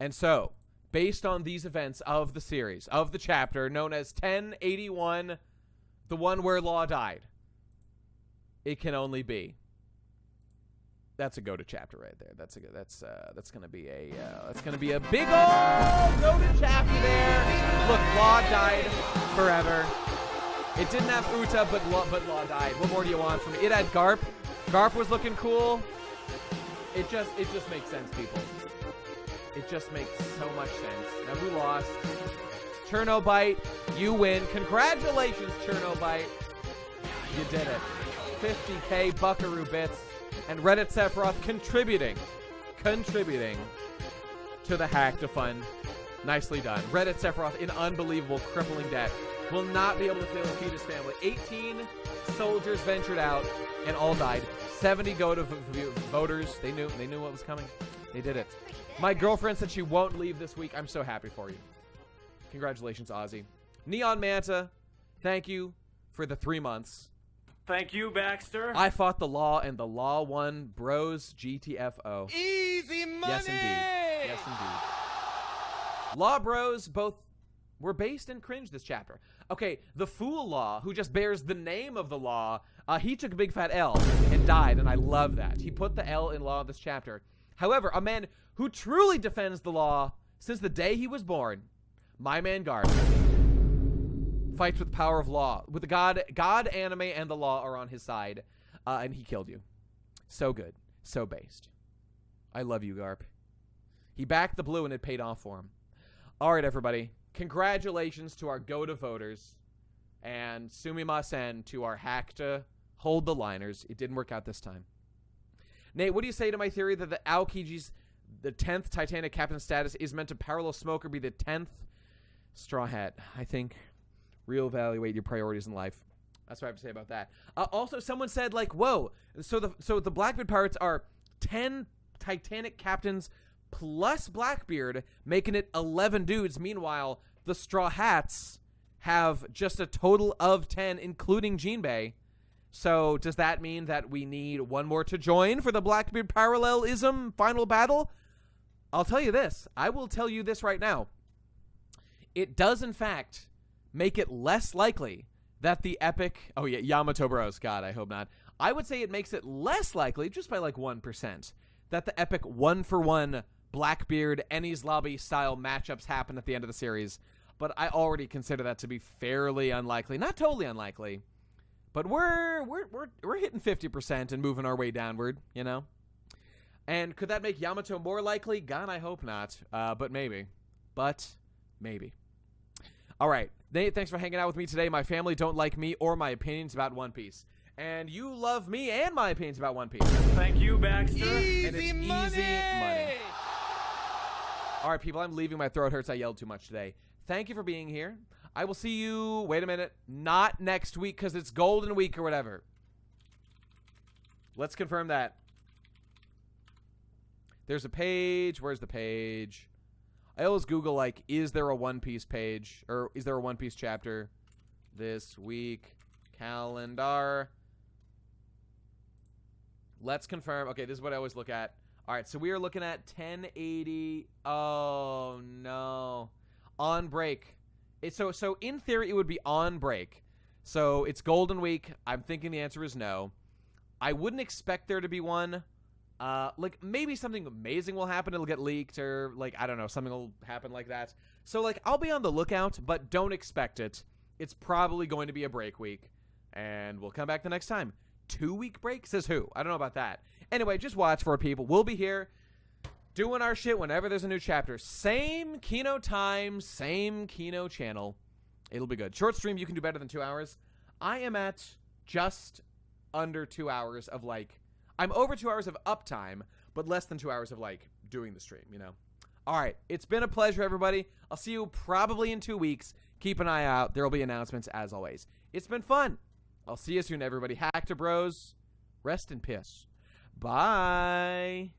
And so, based on these events of the series, of the chapter known as 1081, the one where Law died, it can only be. That's a Goda chapter right there. That's gonna be a big old Goda chapter there. Look, Law died forever. It didn't have Uta, but Law died. What more do you want from it? It had Garp. Garp was looking cool. It just makes sense, people. It just makes so much sense. Now, who lost? Chernobite, you win. Congratulations, Chernobite. You did it. 50K Buckaroo bits. And Reddit Sephiroth contributing to the hack to fund. Nicely done. Reddit Sephiroth in unbelievable crippling debt. will not be able to feed his family. 18 soldiers ventured out and all died. 70 go to voters. They knew what was coming. They did it. My girlfriend said she won't leave this week. I'm so happy for you. Congratulations, Ozzy. Neon Manta, thank you for the 3 months. Thank you, Baxter. I fought the law, and the law won. Bros, GTFO. Easy money! Yes, indeed. Yes, indeed. Law bros both were based in cringe this chapter. Okay, the fool law, who just bears the name of the law, he took a big fat L and died, and I love that. He put the L in law this chapter. However, a man who truly defends the law since the day he was born, my man Garb, fights with the power of law. With the God, anime, and the law are on his side, and he killed you. So good. So based. I love you, Garp. He backed the blue, and it paid off for him. All right, everybody. Congratulations to our go-to voters, and sumimasen to our hack to hold the liners. It didn't work out this time. Nate, what do you say to my theory that the Aokiji's the 10th Titanic captain status is meant to parallel Smoker be the 10th Straw Hat? I think reevaluate your priorities in life. That's what I have to say about that. Also, someone said, like, whoa, so the Blackbeard Pirates are 10 Titanic captains plus Blackbeard, making it 11 dudes. Meanwhile, the Straw Hats have just a total of 10, including Jinbei. So does that mean that we need one more to join for the Blackbeard parallelism final battle? I'll tell you this. I will tell you this right now. It does, in fact, make it less likely that the epic... Oh, yeah, Yamato Bros. God, I hope not. I would say it makes it less likely, just by like 1%, that the epic one-for-one Blackbeard, Enies Lobby style matchups happen at the end of the series. But I already consider that to be fairly unlikely. Not totally unlikely. But we're hitting 50% and moving our way downward, you know? And could that make Yamato more likely? God, I hope not. But maybe. But maybe. All right. Nate, thanks for hanging out with me today. My family don't like me or my opinions about One Piece. And you love me and my opinions about One Piece. Thank you, Baxter. Easy money! Easy money. All right, people, I'm leaving. My throat hurts. I yelled too much today. Thank you for being here. I will see you, wait a minute, not next week because it's Golden Week or whatever. Let's confirm that. There's a page. Where's the page? I always Google, like, is there a One Piece page? Or is there a One Piece chapter this week? Calendar. Let's confirm. Okay, this is what I always look at. All right, so we are looking at 1080. Oh, no. On break. So in theory, it would be on break. So it's Golden Week. I'm thinking the answer is no. I wouldn't expect there to be one. Like, maybe something amazing will happen. It'll get leaked or, like, I don't know, something will happen like that. So, like, I'll be on the lookout, but don't expect it. It's probably going to be a break week. And we'll come back the next time. 2-week break? Says who? I don't know about that. Anyway, just watch for it, people. We'll be here doing our shit whenever there's a new chapter. Same Kino time, same Kino channel. It'll be good. Short stream, you can do better than 2 hours. I am at just under 2 hours of, like, I'm over 2 hours of uptime, but less than 2 hours of, like, doing the stream, you know? All right. It's been a pleasure, everybody. I'll see you probably in 2 weeks. Keep an eye out. There will be announcements, as always. It's been fun. I'll see you soon, everybody. Hack to Bros. Rest in piss. Bye.